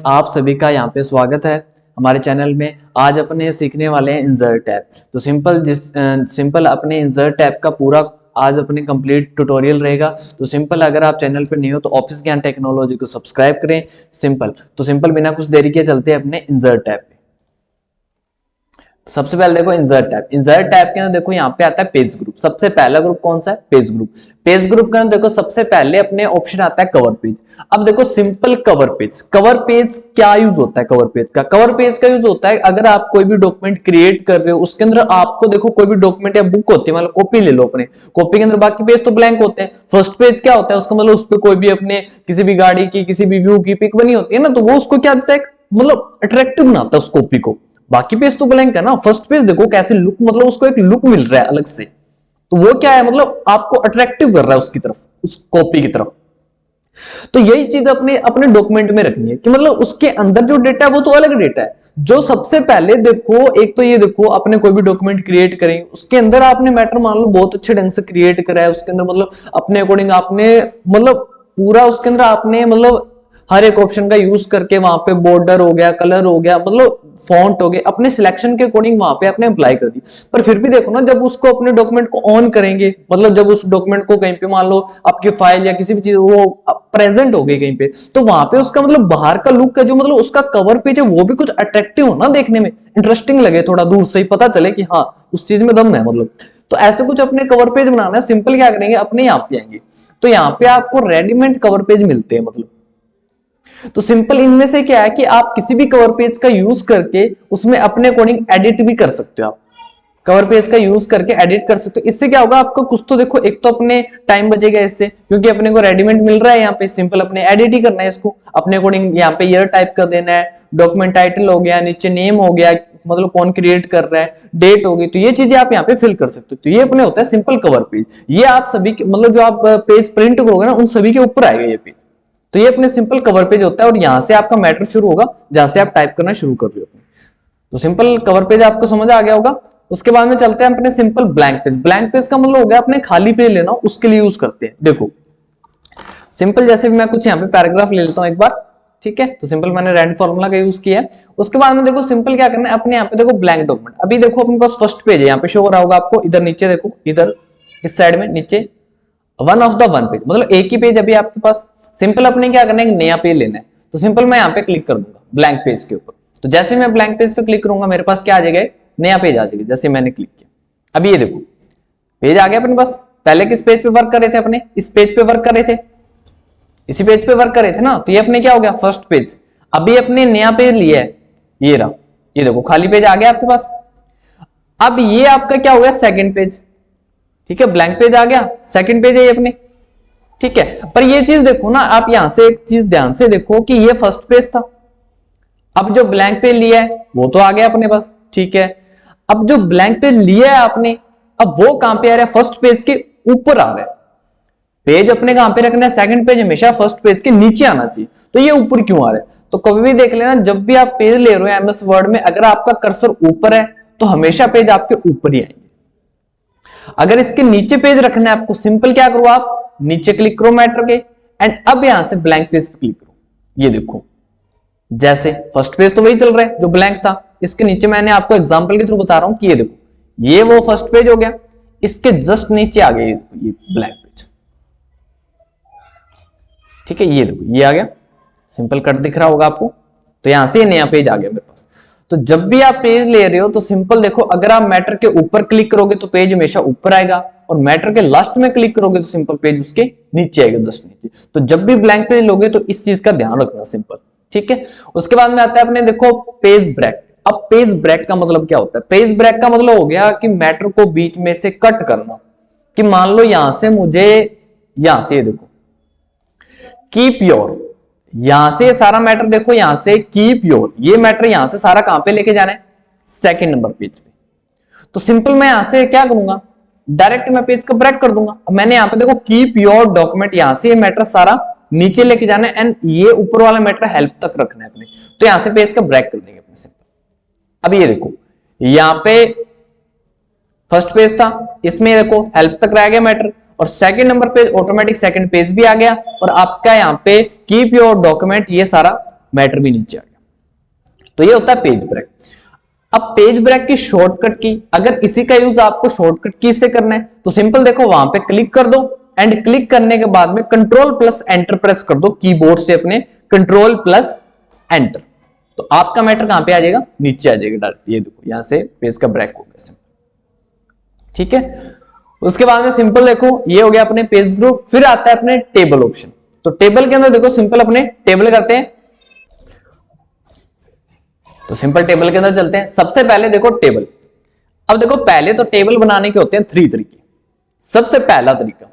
आप सभी का यहाँ पे स्वागत है हमारे चैनल में। आज अपने सीखने वाले हैं इंसर्ट टैब। तो सिंपल अपने इंसर्ट टैब का पूरा आज अपने कंप्लीट ट्यूटोरियल रहेगा। तो सिंपल अगर आप चैनल पे नहीं हो तो ऑफिस ज्ञान टेक्नोलॉजी को सब्सक्राइब करें। सिंपल बिना कुछ देरी के चलते हैं अपने इंसर्ट टैब पे। सबसे पहले देखो इंसर्ट टैब के अंदर देखो यहाँ पे आता है पेज ग्रुप। सबसे पहला ग्रुप कौन सा है? Page group. पेज ग्रुप के अंदर देखो सबसे पहले अपने ऑप्शन आता है कवर पेज। अब देखो सिंपल कवर पेज क्या यूज होता है? कवर पेज का यूज होता है अगर आप कोई भी डॉक्यूमेंट क्रिएट कर रहे हो, उसके अंदर आपको देखो कोई भी डॉक्यूमेंट या बुक होती है, मतलब कॉपी ले लो अपने, कॉपी के अंदर बाकी पेज तो ब्लैंक होते हैं। फर्स्ट पेज क्या होता है उसका, मतलब उस पर कोई भी अपने किसी भी गाड़ी की किसी भी व्यू की पिक बनी होती है ना, तो वो उसको क्या देता है, मतलब अट्रैक्टिव बनाता है उस कॉपी को। बाकी पेज तो ब्लैंक है ना। फर्स्ट पेज देखो कैसे लुक, मतलब उसको एक लुक मिल रहा है अलग से, तो वो क्या है, मतलब आपको अट्रैक्टिव कर रहा है उसकी तरफ, उस कॉपी की तरफ। तो यही चीज अपने डॉक्यूमेंट में रखनी है कि मतलब उसके अंदर जो डेटा है वो तो अलग डेटा है। जो सबसे पहले देखो, एक तो ये देखो अपने कोई भी डॉक्यूमेंट क्रिएट करेंगे, उसके अंदर आपने मैटर मान लो बहुत अच्छे ढंग से क्रिएट करा है, उसके अंदर मतलब अपने अकॉर्डिंग आपने मतलब पूरा उसके अंदर आपने मतलब हर एक ऑप्शन का यूज करके वहां पे बॉर्डर हो गया, कलर हो गया, मतलब फॉन्ट हो गया, अपने सिलेक्शन के अकॉर्डिंग वहां पे आपने अप्लाई कर दी। पर फिर भी देखो ना, जब उसको अपने डॉक्यूमेंट को ऑन करेंगे, मतलब जब उस डॉक्यूमेंट को कहीं पे मान लो आपकी फाइल या किसी भी चीज वो प्रेजेंट हो गई कहीं पे, तो वहां पे उसका मतलब बाहर का लुक है, जो मतलब उसका कवर पेज है वो भी कुछ अट्रैक्टिव हो ना, देखने में इंटरेस्टिंग लगे, थोड़ा दूर से ही पता चले कि हाँ उस चीज में दम है मतलब। तो ऐसे कुछ अपने कवर पेज बनाना है। सिंपल क्या करेंगे, अपने यहाँ पे आएंगे तो यहाँ पे आपको रेडीमेड कवर पेज मिलते हैं मतलब। तो सिंपल इनमें से क्या है कि आप किसी भी कवर पेज का यूज करके उसमें अपने अकॉर्डिंग एडिट भी कर सकते हो। आप कवर पेज का यूज करके एडिट कर सकते हो। इससे क्या होगा आपको, कुछ तो देखो, एक तो अपने टाइम बचेगा इससे, क्योंकि अपने को रेडीमेड मिल रहा है यहाँ पे, सिंपल अपने एडिट ही करना है इसको अपने अकॉर्डिंग। यहाँ पे ईयर टाइप कर देना है, डॉक्यूमेंट टाइटल हो गया, नीचे नेम हो गया, मतलब कौन क्रिएट कर रहा है, डेट होगी, तो ये चीजें आप यहाँ पे फिल कर सकते हो। तो ये अपने होता है सिंपल कवर पेज। ये आप सभी मतलब जो आप पेज प्रिंट करोगे ना, उन सभी के ऊपर आएगा ये पेज। तो ये अपने सिंपल कवर पेज होता है, और यहां से आपका मैटर शुरू होगा जहां से आप टाइप करना शुरू कर रहे हो। तो सिंपल कवर पेज आपको समझ आ गया होगा। उसके बाद में चलते हैं अपने simple blank page. Blank page का मतलब हो गया अपने खाली पेज लेना, उसके लिए यूज करते हैं। देखो सिंपल जैसे भी मैं कुछ यहाँ पे पैराग्राफ ले लेता हूं एक बार, ठीक है। तो सिंपल मैंने रैंड फॉर्मूला का यूज किया है। उसके बाद में देखो सिंपल क्या करना है, अपने यहाँ पे देखो ब्लैंक डॉक्यूमेंट। अभी देखो अपने पास फर्स्ट पेज है, यहाँ पे शो हो रहा होगा आपको, इधर नीचे देखो, इधर इस साइड में नीचे one of the one page, मतलब एक ही पेज अभी आपके पास। सिंपल अपने क्या करना है, एक नया पेज लेना है। तो सिंपल मैं यहाँ पे क्लिक कर दूंगा ब्लैंक पेज के ऊपर। तो जैसे मैं ब्लैंक पेज पे क्लिक करूंगा मेरे पास क्या आ जाएगा, नया पेज आ जाएगा। जैसे मैंने क्लिक किया, अभी ये देखो पेज आ गया अपने पास। पहले किस पेज पे वर्क कर रहे थे अपने, इस पेज पे वर्क कर रहे थे, इसी पेज पे वर्क कर रहे थे ना। तो ये अपने क्या हो गया, फर्स्ट पेज। अभी अपने नया पेज लिया है, ये रहा, ये देखो खाली पेज आ गया आपके पास। अब ये आपका क्या हो गया, सेकंड पेज, ठीक है, ब्लैंक पेज आ गया, सेकंड पेज है ये अपने, ठीक है। पर ये चीज देखो ना, आप यहां से एक चीज ध्यान से देखो कि ये फर्स्ट पेज था, अब जो ब्लैंक पेज लिया है वो तो आ गया अपने पास, ठीक है। अब जो ब्लैंक पेज लिया है आपने, अब वो कहां पे आ रहा है, फर्स्ट पेज के ऊपर आ रहा है। पेज अपने कहां पे रखना है, सेकंड पेज हमेशा फर्स्ट पेज के नीचे आना चाहिए। तो ये ऊपर क्यों आ रहा है, तो कभी भी देख लेना, जब भी आप पेज ले रहे हो एमएस वर्ड में, अगर आपका कर्सर ऊपर है तो हमेशा पेज आपके ऊपर ही आएंगे। अगर इसके नीचे पेज रखना है आपको, सिंपल क्या करो, आप नीचे क्लिक करो मैटर के, एंड अब यहां से ब्लैंक पेज पे क्लिक करो। ये देखो जैसे फर्स्ट पेज तो वही चल रहा है जो ब्लैंक था, इसके नीचे मैंने आपको एग्जांपल के थ्रू बता रहा हूं कि ये देखो, ये वो फर्स्ट पेज हो गया, इसके जस्ट नीचे आ गया ये ब्लैंक पेज, ठीक है। ये देखो ये आ गया, सिंपल कट दिख रहा होगा आपको। तो यहां से नया पेज आ गया मेरे पास। तो जब भी आप पेज ले रहे हो तो सिंपल देखो, अगर आप मैटर के ऊपर क्लिक करोगे तो पेज हमेशा ऊपर आएगा, और मैटर के लास्ट में क्लिक करोगे तो सिंपल पेज उसके नीचे आएगा, जस्ट नीचे। तो जब भी ब्लैंक पेज लोगे तो इस चीज का ध्यान रखना, सिंपल, ठीक है। उसके बाद में आता है अपने देखो पेज ब्रेक। अब पेज ब्रेक का मतलब क्या होता है, पेज ब्रेक का मतलब हो गया कि मैटर को बीच में से कट करना। कि मान लो यहां से मुझे, यहां से देखो कीप योर, यहां से सारा मैटर देखो, यहां से कीप योर, ये मैटर यहां से सारा कहां पे लेके जाना है, सेकंड नंबर पेज पे। तो सिंपल मैं यहां से क्या करूंगा, डायरेक्ट मैं पेज को ब्रेक कर दूंगा। अब मैंने यहां पे देखो कीप योर डॉक्यूमेंट, यहां से ये मैटर सारा नीचे लेके जाना है, एंड ये ऊपर वाला मैटर हेल्प तक रखना है अपने। तो यहां से पेज का ब्रेक कर देंगे अपने सिंपल। अब ये देखो यहां पे फर्स्ट पेज था, इसमें देखो हेल्प तक रह गया मैटर, और second number page automatic second page भी आ गया, और आपका यहाँ पे कीप योर डॉक्यूमेंट ये सारा मैटर भी नीचे आ गया। तो ये होता है पेज ब्रेक। अब पेज ब्रेक की शॉर्टकट की, अगर इसी का यूज आपको शॉर्टकट की से करना है तो सिंपल देखो वहां पे क्लिक कर दो एंड क्लिक करने के बाद में कंट्रोल प्लस एंटर प्रेस कर दो कीबोर्ड से अपने, कंट्रोल प्लस एंटर। तो आपका मैटर कहां पे आ जाएगा, नीचे आ जाएगा डायरेक्ट। ये देखो यहां से पेज का ब्रेक हो गया, ठीक है। उसके बाद में सिंपल देखो ये हो गया अपने पेज ग्रुप। फिर आता है अपने टेबल ऑप्शन। तो टेबल के अंदर देखो सिंपल अपने टेबल करते हैं। तो सिंपल टेबल के अंदर चलते हैं। सबसे पहले देखो टेबल। अब देखो पहले तो टेबल बनाने के होते हैं 3 तरीके। सबसे पहला तरीका,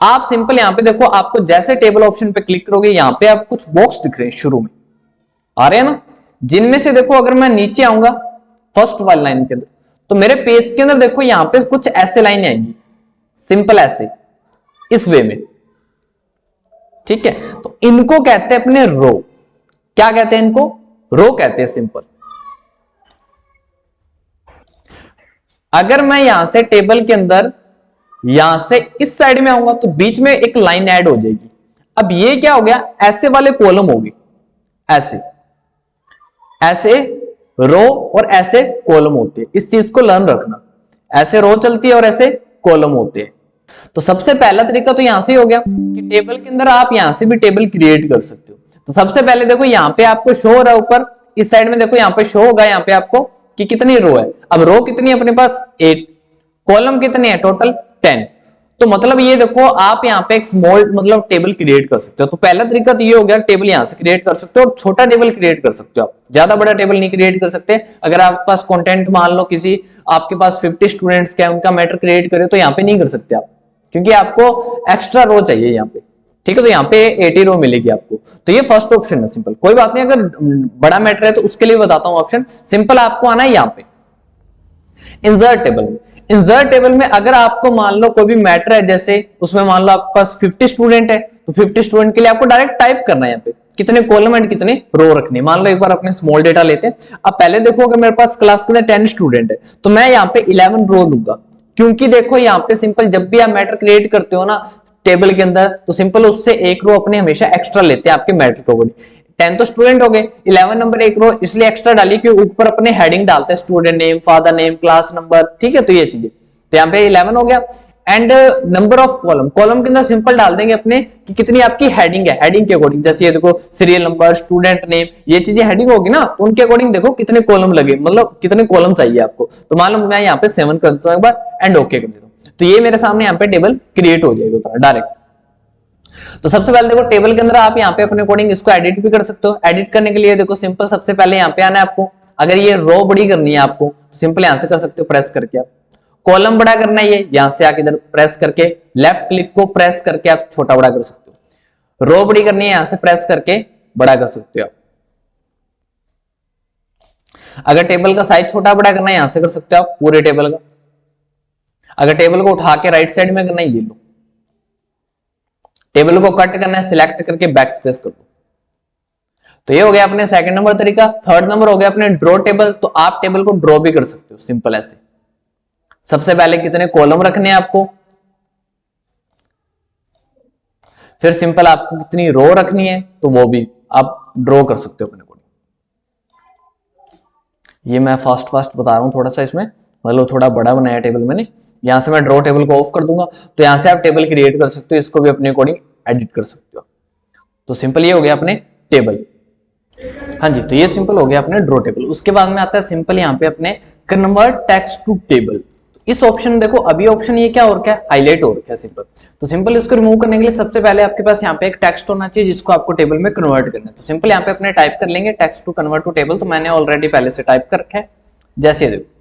आप सिंपल यहां पे देखो, आपको जैसे टेबल ऑप्शन पे क्लिक करोगे यहां पे आप कुछ बॉक्स दिख रहे हैं शुरू में, आ रहे हैं ना, जिनमें से देखो अगर मैं नीचे आऊंगा फर्स्ट वाली लाइन के अंदर, तो मेरे पेज के अंदर देखो यहां पे कुछ ऐसे लाइन आएंगी, सिंपल ऐसे, इस वे में, ठीक है। तो इनको कहते हैं अपने रो। क्या कहते हैं इनको, रो कहते हैं सिंपल। अगर मैं यहां से टेबल के अंदर यहां से इस साइड में आऊंगा तो बीच में एक लाइन ऐड हो जाएगी। अब ये क्या हो गया, ऐसे वाले कॉलम हो गए, ऐसे ऐसे रो और ऐसे कॉलम होते हैं। इस चीज को लर्न रखना, ऐसे रो चलती है और ऐसे कॉलम होते हैं। तो सबसे पहला तरीका तो यहां से ही हो गया कि टेबल के अंदर आप यहां से भी टेबल क्रिएट कर सकते हो। तो सबसे पहले देखो यहां पे आपको शो हो रहा है ऊपर, इस साइड में देखो यहां पे शो होगा यहां पे आपको कि कितनी रो है। अब रो कितनी है अपने पास 8, कॉलम कितने हैं टोटल 10। तो मतलब ये देखो आप यहाँ पे एक स्मॉल मतलब टेबल क्रिएट कर सकते हो। तो पहला तरीका तो ये हो गया, टेबल यहां से क्रिएट कर सकते हो और छोटा टेबल क्रिएट कर सकते हो। आप ज्यादा बड़ा टेबल नहीं क्रिएट कर सकते। अगर आपके पास कंटेंट मान लो किसी आपके पास 50 स्टूडेंट्स के उनका मैटर क्रिएट करे तो यहाँ पे नहीं कर सकते आप, क्योंकि आपको एक्स्ट्रा रो चाहिए यहाँ पे, ठीक है। तो यहाँ पे 80 रो मिलेगी आपको। तो ये फर्स्ट ऑप्शन है सिंपल, कोई बात नहीं। अगर बड़ा मैटर है तो उसके लिए बताता हूँ ऑप्शन। सिंपल आपको आना है यहाँ पे इंसर्ट टेबल में। इंसर्ट टेबल में अगर आपको मान लो कोई भी मैटर है, जैसे उसमें मान लो आपके पास 50 स्टूडेंट है, तो 50 स्टूडेंट के लिए आपको डायरेक्ट टाइप करना है यहाँ पे कितने कॉलम एंड कितने रो रखने। मान लो एक बार अपने स्मॉल डेटा लेते हैं। अब पहले देखो अगर मेरे पास क्लास के 10 स्टूडेंट है तो मैं यहाँ पे 11 रो लूंगा, क्योंकि देखो यहाँ पे सिंपल जब भी आप मैटर क्रिएट करते हो ना टेबल के अंदर, तो सिंपल उससे एक रो अपने हमेशा एक्स्ट्रा लेते हैं आपके मैटर को। 10 तो स्टूडेंट हो गए, 11 नंबर एक रो इसलिए एक्स्ट्रा डाली कि ऊपर अपने हेडिंग डालते हैं student name, father name, class number, ठीक है। तो ये चीजें तो यहाँ पे 11 हो गया। And number of column, column के अंदर सिंपल डाल देंगे अपने कि कितनी आपकी हेडिंग है, हेडिंग के अकॉर्डिंग। जैसे ये देखो सीरियल नंबर, स्टूडेंट नेम, ये चीजें हेडिंग होगी ना, तो उनके अकॉर्डिंग देखो कितने कॉलम लगे, मतलब कितने कॉलम चाहिए आपको। तो मान लो मैं यहाँ पे 7 कर देता हूँ एक बार एंड ओके कर देता हूँ, तो ये मेरे सामने यहाँ पे टेबल क्रिएट हो जाएगा डायरेक्ट। तो सबसे पहले देखो टेबल के अंदर आप यहाँ पे अपने अकॉर्डिंग इसको एडिट भी कर सकते हो। एडिट करने के लिए देखो सिंपल सबसे पहले यहाँ पे आना है आपको। अगर ये रो बड़ी करनी है आपको तो सिंपल यहाँ से कर सकते हो प्रेस करके। आप कॉलम बड़ा करना है, ये यहाँ से आके इधर प्रेस करके लेफ्ट क्लिक को प्रेस करके आप छोटा बड़ा कर सकते हो। रो बड़ी करनी है, यहाँ से प्रेस करके बड़ा कर सकते हो आप। अगर टेबल का साइज छोटा बड़ा करना है यहाँ से कर सकते हो आप पूरे टेबल का। अगर टेबल को उठा के राइट साइड में करना है, ये लो टेबल को कट करना है, सिलेक्ट करके बैक स्पेस कर दो। तो ये हो गया अपने सेकंड नंबर तरीका। थर्ड नंबर हो गया अपने ड्रॉ टेबल। तो आप टेबल को ड्रॉ भी कर सकते हो सिंपल ऐसे। सबसे पहले कितने कॉलम रखने हैं आपको, फिर सिंपल आपको कितनी रो रखनी है तो वो भी आप ड्रॉ कर सकते हो अपने को। ये मैं फास्ट बता रहा हूं थोड़ा सा, इसमें मतलब थोड़ा बड़ा बनाया टेबल मैंने। यहां से मैं ड्रॉ टेबल को ऑफ कर दूंगा तो यहां से आप टेबल क्रिएट कर सकते हो, इसको भी अपने अकॉर्डिंग एडिट कर सकते हो। तो सिंपल ये हो गया अपने टेबल। हाँ जी, तो ये सिंपल हो गया अपने ड्रॉ टेबल। उसके बाद में आता है सिंपल यहाँ पे अपने कन्वर्ट टेक्स्ट टू टेबल। इस ऑप्शन देखो अभी ऑप्शन ये क्या हो रखा है, हाईलाइट हो रखा है सिंपल। तो सिंपल इसको रिमूव करने के लिए सबसे पहले आपके पास यहाँ पे एक टेक्स्ट होना चाहिए जिसको आपको टेबल में कन्वर्ट करना है। तो सिंपल यहाँ पे अपने टाइप कर लेंगे text to convert to table. तो मैंने ऑलरेडी पहले से टाइप कर रखा है, जैसे देखो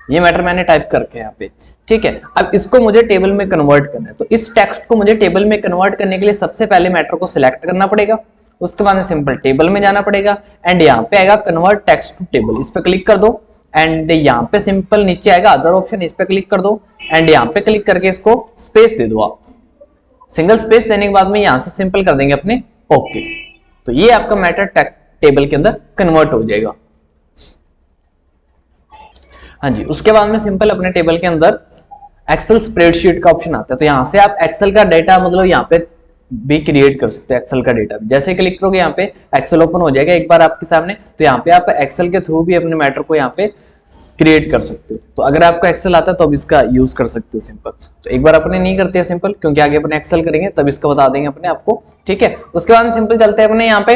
ये मैटर मैंने टाइप करके यहाँ पे, ठीक है। अब इसको मुझे टेबल में कन्वर्ट करना है। तो इस टेक्स्ट को मुझे टेबल में कन्वर्ट करने के लिए सबसे पहले मैटर को सिलेक्ट करना पड़ेगा। उसके बाद सिंपल टेबल में जाना पड़ेगा एंड यहाँ पे आएगा कन्वर्ट टेक्स्ट टू टेबल, इस पे क्लिक कर दो। एंड यहाँ पे सिंपल नीचे आएगा अदर ऑप्शन, इस पे क्लिक कर दो एंड यहाँ पे क्लिक करके इसको स्पेस दे दो आप। सिंगल स्पेस देने के बाद में यहाँ से सिंपल कर देंगे अपने ओके। तो ये आपका मैटर टेबल के अंदर कन्वर्ट हो जाएगा। हाँ जी, उसके बाद में सिंपल अपने टेबल के अंदर एक्सेल स्प्रेडशीट का ऑप्शन आता है। तो यहाँ से आप एक्सेल का डेटा मतलब यहाँ पे भी क्रिएट कर सकते हो एक्सेल का डेटा भी। जैसे क्लिक करोगे यहाँ पे एक्सेल ओपन हो जाएगा एक बार आपके सामने, तो यहाँ पे आप एक्सेल के थ्रू भी अपने मैटर को यहाँ पे क्रिएट कर सकते हो। तो अगर आपको एक्सेल आता है तो अब इसका यूज कर सकते हो सिंपल। तो एक बार अपने नहीं करते हैं सिंपल, क्योंकि आगे अपने एक्सेल करेंगे तब इसका बता देंगे अपने आपको, ठीक है। उसके बाद सिंपल चलते हैं अपने यहाँ पे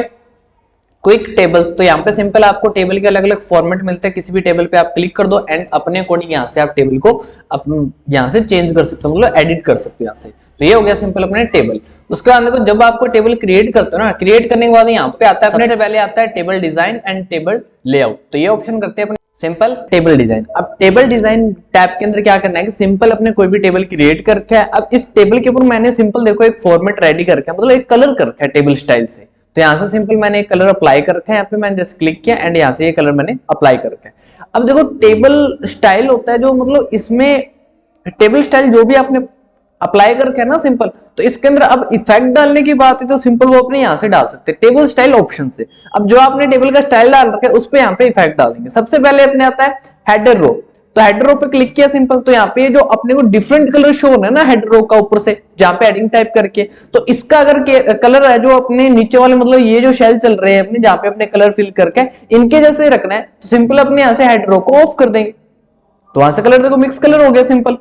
क्विक टेबल। तो यहाँ पे सिंपल आपको टेबल के अलग अलग फॉर्मेट मिलते हैं, किसी भी टेबल पे आप क्लिक कर दो एंड अपने अकॉर्डिंग यहाँ से आप टेबल को यहाँ से चेंज कर सकते हो, मतलब एडिट कर सकते हो यहाँ से। तो ये हो गया सिंपल अपने टेबल। उसके बाद देखो जब आपको टेबल क्रिएट करते हो ना, क्रिएट करने के बाद यहाँ पे आता है सबसे पहले आता है table design and table layout. तो ये ऑप्शन करते हैं अपने सिंपल टेबल डिजाइन। अब टेबल डिजाइन टैब के अंदर क्या करना है कि सिंपल अपने कोई भी टेबल क्रिएट कर रखा है। अब इस टेबल के ऊपर मैंने सिंपल देखो एक फॉर्मेट रेडी कर रखा है, मतलब एक कलर कर रखा है टेबल स्टाइल से। तो यहाँ से सिंपल मैंने एक कलर अप्लाई कर रखा है, यहाँ पे मैंने जस्ट क्लिक किया एंड यहाँ से ये कलर मैंने अप्लाई कर रखा है। अब देखो टेबल स्टाइल होता है जो, मतलब इसमें टेबल स्टाइल जो भी आपने अप्लाई करके है ना सिंपल, तो इसके अंदर अब इफेक्ट डालने की बात है तो सिंपल वो अपने यहाँ से डाल सकते हैं टेबल स्टाइल ऑप्शन से। अब जो आपने टेबल का स्टाइल डाल रखा है उस पे यहाँ पे इफेक्ट डाल देंगे। सबसे पहले अपने आता है हेडर रो। तो हेडर रो पे क्लिक किया सिंपल, तो यहाँ पे जो अपने को डिफरेंट कलर शो है ना हेडर रो का ऊपर से, जहाँ पे एडिंग टाइप करके, तो इसका अगर कलर है जो अपने नीचे वाले, मतलब ये जो शेल चल रहे हैं अपने जहाँ पे अपने कलर फिल करके इनके जैसे रखना है, तो सिंपल अपने यहाँ से हेडर रो को ऑफ कर देंगे। तो वहां से कलर देखो मिक्स कलर हो गया सिंपल।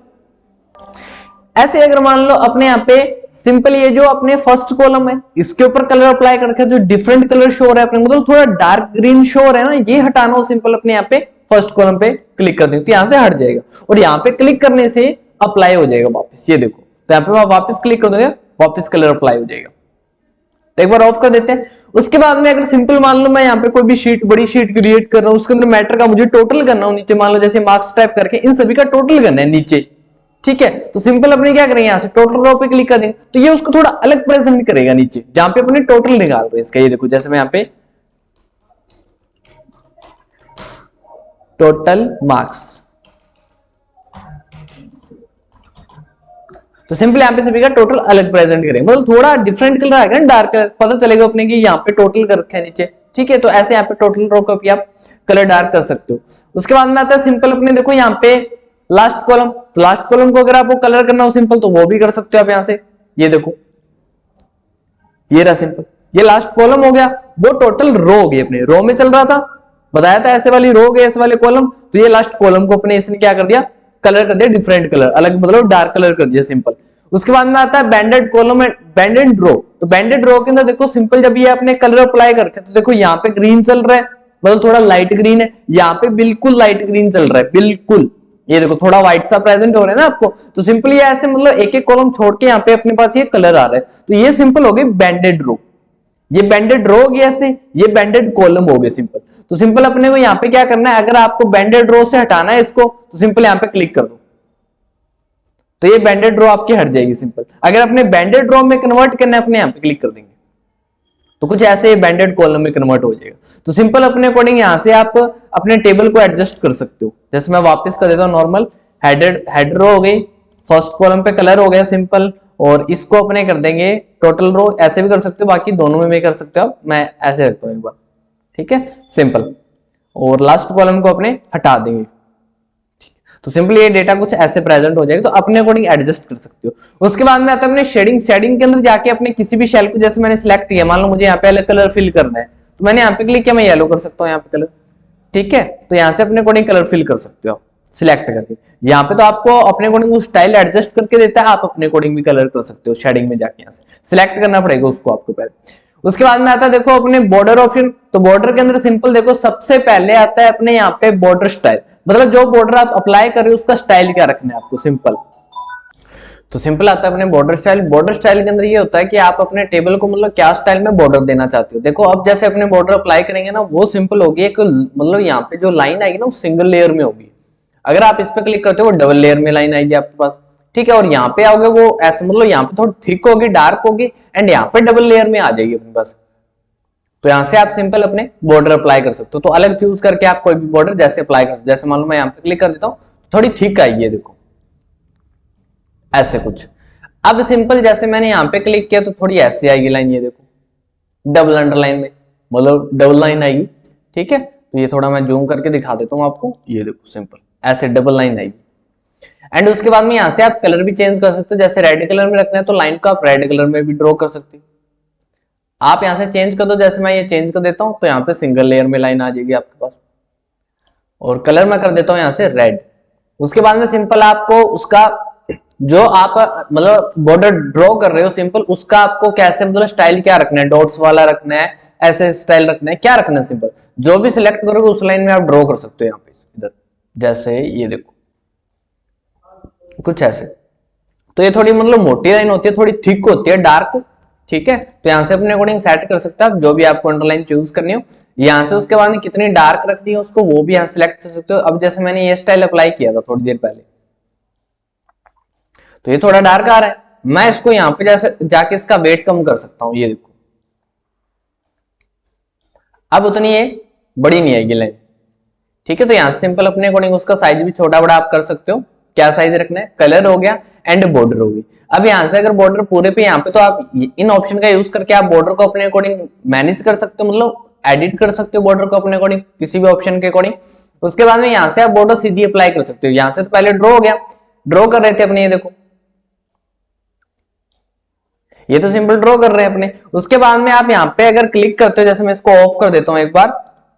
ऐसे अगर मान लो अपने यहाँ पे सिंपल ये जो अपने फर्स्ट कॉलम है इसके ऊपर कलर अप्लाई करके जो डिफरेंट कलर शो रहा है अपने, मतलब थोड़ा डार्क ग्रीन शो रहा है ना, ये हटाना हो सिंपल अपने यहाँ पे फर्स्ट कॉलम पे क्लिक कर देंगे तो यहाँ से हट जाएगा और यहाँ पे क्लिक करने से अप्लाई हो जाएगा वापस। ये देखो, तो यहाँ पे वापस क्लिक कर दोगे वापस कलर अप्लाई हो जाएगा। तो एक बार ऑफ कर देते हैं। उसके बाद में अगर सिंपल मान लो मैं यहाँ पे कोई भी शीट, बड़ी शीट क्रिएट कर रहा हूँ, उसके अंदर मैटर का मुझे टोटल करना हो नीचे, मान लो जैसे मार्क्स टाइप करके इन सभी का टोटल करना है नीचे, ठीक है। तो सिंपल अपने क्या करेंगे यहाँ से टोटल रो पे क्लिक कर देंगे, तो ये उसको थोड़ा अलग प्रेजेंट करेगा नीचे जहां पे अपने टोटल निकाल रहे हैं इसका। ये देखो जैसे मैं यहाँ पे टोटल मार्क्स, तो सिंपल यहाँ पे सभी का टोटल अलग प्रेजेंट करेंगे, मतलब थोड़ा डिफरेंट कलर आएगा ना, डार्क कलर, पता चलेगा अपने कि यहाँ पे टोटल कर रखा है नीचे, ठीक है। तो ऐसे यहाँ पे टोटल रो को भी आप कलर डार्क कर सकते हो। उसके बाद में आता है सिंपल अपने देखो यहाँ पे लास्ट कॉलम। तो लास्ट कॉलम को अगर आपको कलर करना हो सिंपल तो वो भी कर सकते हो आप यहाँ से। ये देखो ये रहा सिंपल, ये लास्ट कॉलम हो गया, वो टोटल रो हो गई, अपने रो में चल रहा था, बताया था ऐसे वाली रो हो गई ऐसे वाले कॉलम, तो ये लास्ट कॉलम को अपने इसने क्या कर दिया, कलर कर दिया डिफरेंट कलर, अलग मतलब डार्क कलर कर दिया सिंपल। उसके बाद में आता है बैंडेड कॉलम एंड बैंडेड रो। तो बैंडेड रो के अंदर देखो सिंपल जब ये अपने कलर अप्लाई करके, तो देखो यहाँ पे ग्रीन चल रहा है, मतलब थोड़ा लाइट ग्रीन है, यहाँ पे बिल्कुल लाइट ग्रीन चल रहा है बिल्कुल, ये देखो थोड़ा व्हाइट सा प्रेजेंट हो रहा है ना आपको। तो सिंपल ये ऐसे मतलब एक एक कॉलम छोड़ के यहाँ पे अपने पास ये कलर आ रहा है, तो ये सिंपल हो गई बैंडेड रो। ये बैंडेड रो हो गया ऐसे, ये बैंडेड कॉलम हो गए सिंपल। तो सिंपल अपने को यहाँ पे क्या करना है, अगर आपको बैंडेड रो से हटाना है इसको तो सिंपल यहाँ पे क्लिक कर दो, तो ये बैंडेड रो आपकी हट जाएगी सिंपल। अगर अपने बैंडेड रो में कन्वर्ट करना है अपने यहाँ पे क्लिक कर देंगे तो कुछ ऐसे बैंडेड कॉलम में कन्वर्ट हो जाएगा। तो सिंपल अपने अकॉर्डिंग यहाँ से आप अपने टेबल को एडजस्ट कर सकते हो। जैसे मैं वापस कर देता हूँ नॉर्मल, हेडर रो हो गई, फर्स्ट कॉलम पे कलर हो गया सिंपल, और इसको अपने कर देंगे टोटल रो, ऐसे भी कर सकते हो, बाकी दोनों में भी कर सकते हो, मैं ऐसे रखता हूँ एक बार, ठीक है सिंपल, और लास्ट कॉलम को अपने हटा देंगे। तो सिंपली ये डेटा कुछ ऐसे प्रेजेंट हो जाएगा, तो अपने अकॉर्डिंग एडजस्ट कर सकते हो। उसके बाद में आता है अपने शेडिंग। शेडिंग के अंदर जाके अपने किसी भी शेल को, जैसे मैंने सिलेक्ट किया, मान लो मुझे यहाँ पे अलग कलर फिल करना है, तो मैंने यहाँ पे क्लिक किया, मैं येलो कर सकता हूँ यहाँ पे कलर, ठीक है। तो यहाँ से अपने अकॉर्डिंग कलर फिल कर सकते हो सिलेक्ट करके। यहाँ पे तो आपको अपने अकॉर्डिंग वो स्टाइल एडजस्ट करके देता है, आप अपने अकॉर्डिंग भी कलर कर सकते हो। शेडिंग में जाके यहाँ से सिलेक्ट करना पड़ेगा उसको आपको पहले। उसके बाद में आता है देखो अपने बॉर्डर ऑप्शन। तो बॉर्डर के अंदर सिंपल देखो सबसे पहले आता है अपने यहाँ पे बॉर्डर स्टाइल, मतलब जो बॉर्डर आप अप्लाई कर रहे हो उसका स्टाइल क्या रखना है आपको सिंपल। तो सिंपल आता है अपने बॉर्डर स्टाइल। बॉर्डर स्टाइल के अंदर ये होता है कि आप अपने टेबल को मतलब क्या स्टाइल में बॉर्डर देना चाहते हो। देखो अब जैसे अपने बॉर्डर अप्लाई करेंगे ना, वो सिंपल होगी एक, मतलब यहाँ पे जो लाइन आएगी ना वो सिंगल लेयर में होगी। अगर आप इस पे क्लिक करते हो वो डबल लेयर में लाइन आएगी आपके पास, ठीक है। और यहाँ पे आओगे वो ऐसे मतलब यहाँ पे थोड़ी थिक होगी, डार्क होगी, एंड यहाँ पे डबल लेयर में आ जाएगी अपने पास। तो यहाँ से आप सिंपल अपने बॉर्डर अप्लाई कर सकते हो। तो अलग चूज करके आप कोई भी बॉर्डर जैसे अप्लाई कर सकते हो। जैसे मान लो मैं यहाँ पे क्लिक कर देता हूँ, थोड़ी थिक आएगी है देखो, ऐसे कुछ। अब सिंपल जैसे मैंने यहाँ पे क्लिक किया तो थोड़ी ऐसे आएगी लाइन, ये देखो डबल अंडरलाइन में, मतलब डबल लाइन आएगी, ठीक है। तो ये थोड़ा मैं जूम करके दिखा देता हूँ आपको, ये देखो सिंपल ऐसे डबल लाइन आएगी। एंड उसके बाद में यहाँ से आप कलर भी चेंज कर सकते हो, जैसे रेड कलर में रखना है तो लाइन को आप रेड कलर में भी ड्रॉ कर सकते हो। आप यहाँ से चेंज कर दो, जैसे मैं ये चेंज कर देता हूं तो यहाँ पे सिंगल लेयर में लाइन आ जाएगी आपके पास, और कलर मैं कर देता हूं यहाँ से रेड। उसके बाद में सिंपल आपको उसका जो आप मतलब बॉर्डर ड्रॉ कर रहे हो सिंपल उसका आपको कैसे मतलब स्टाइल क्या रखना है, डॉट्स वाला रखना है, ऐसे स्टाइल रखना है, क्या रखना है, सिंपल जो भी सिलेक्ट करोगे उस लाइन में आप ड्रॉ कर सकते हो। यहाँ पे इधर जैसे ये देखो कुछ ऐसे, तो ये थोड़ी मतलब मोटी लाइन होती है, थोड़ी थिक होती है, डार्क, ठीक है। तो यहाँ से अपने अकॉर्डिंग सेट कर सकते हो आप जो भी आपको अंडरलाइन चूज करनी हो यहाँ से। उसके बाद में कितनी डार्क रखनी है उसको वो भी यहाँ सिलेक्ट कर सकते हो। अब जैसे मैंने ये स्टाइल अप्लाई किया था थोड़ी देर पहले, तो ये थोड़ा डार्क आ रहा है, मैं इसको यहाँ पे जैसे जाके इसका वेट कम कर सकता हूँ, ये देखो अब उतनी ये बड़ी नहीं आएगी लाइन, ठीक है। तो यहाँ से सिंपल अपने अकॉर्डिंग उसका साइज भी छोटा बड़ा आप कर सकते हो, क्या साइज रखना है, कलर हो गया एंड बॉर्डर हो गई। अब यहाँ से अगर बॉर्डर पूरे पे यहाँ पे तो आप इन ऑप्शन का यूज करके आप बॉर्डर को अपने अकॉर्डिंग मैनेज कर सकते हो, मतलब एडिट कर सकते हो बॉर्डर को अपने अकॉर्डिंग किसी भी ऑप्शन के अकॉर्डिंग। उसके बाद में यहाँ से आप बॉर्डर सीधी अप्लाई कर सकते हो। यहाँ से तो पहले ड्रॉ हो गया, ड्रॉ कर रहे थे अपने, ये देखो ये तो सिंपल ड्रॉ कर रहे हैं अपने। उसके बाद में आप यहाँ पे अगर क्लिक करते हो, जैसे मैं इसको ऑफ कर देता हूँ एक बार,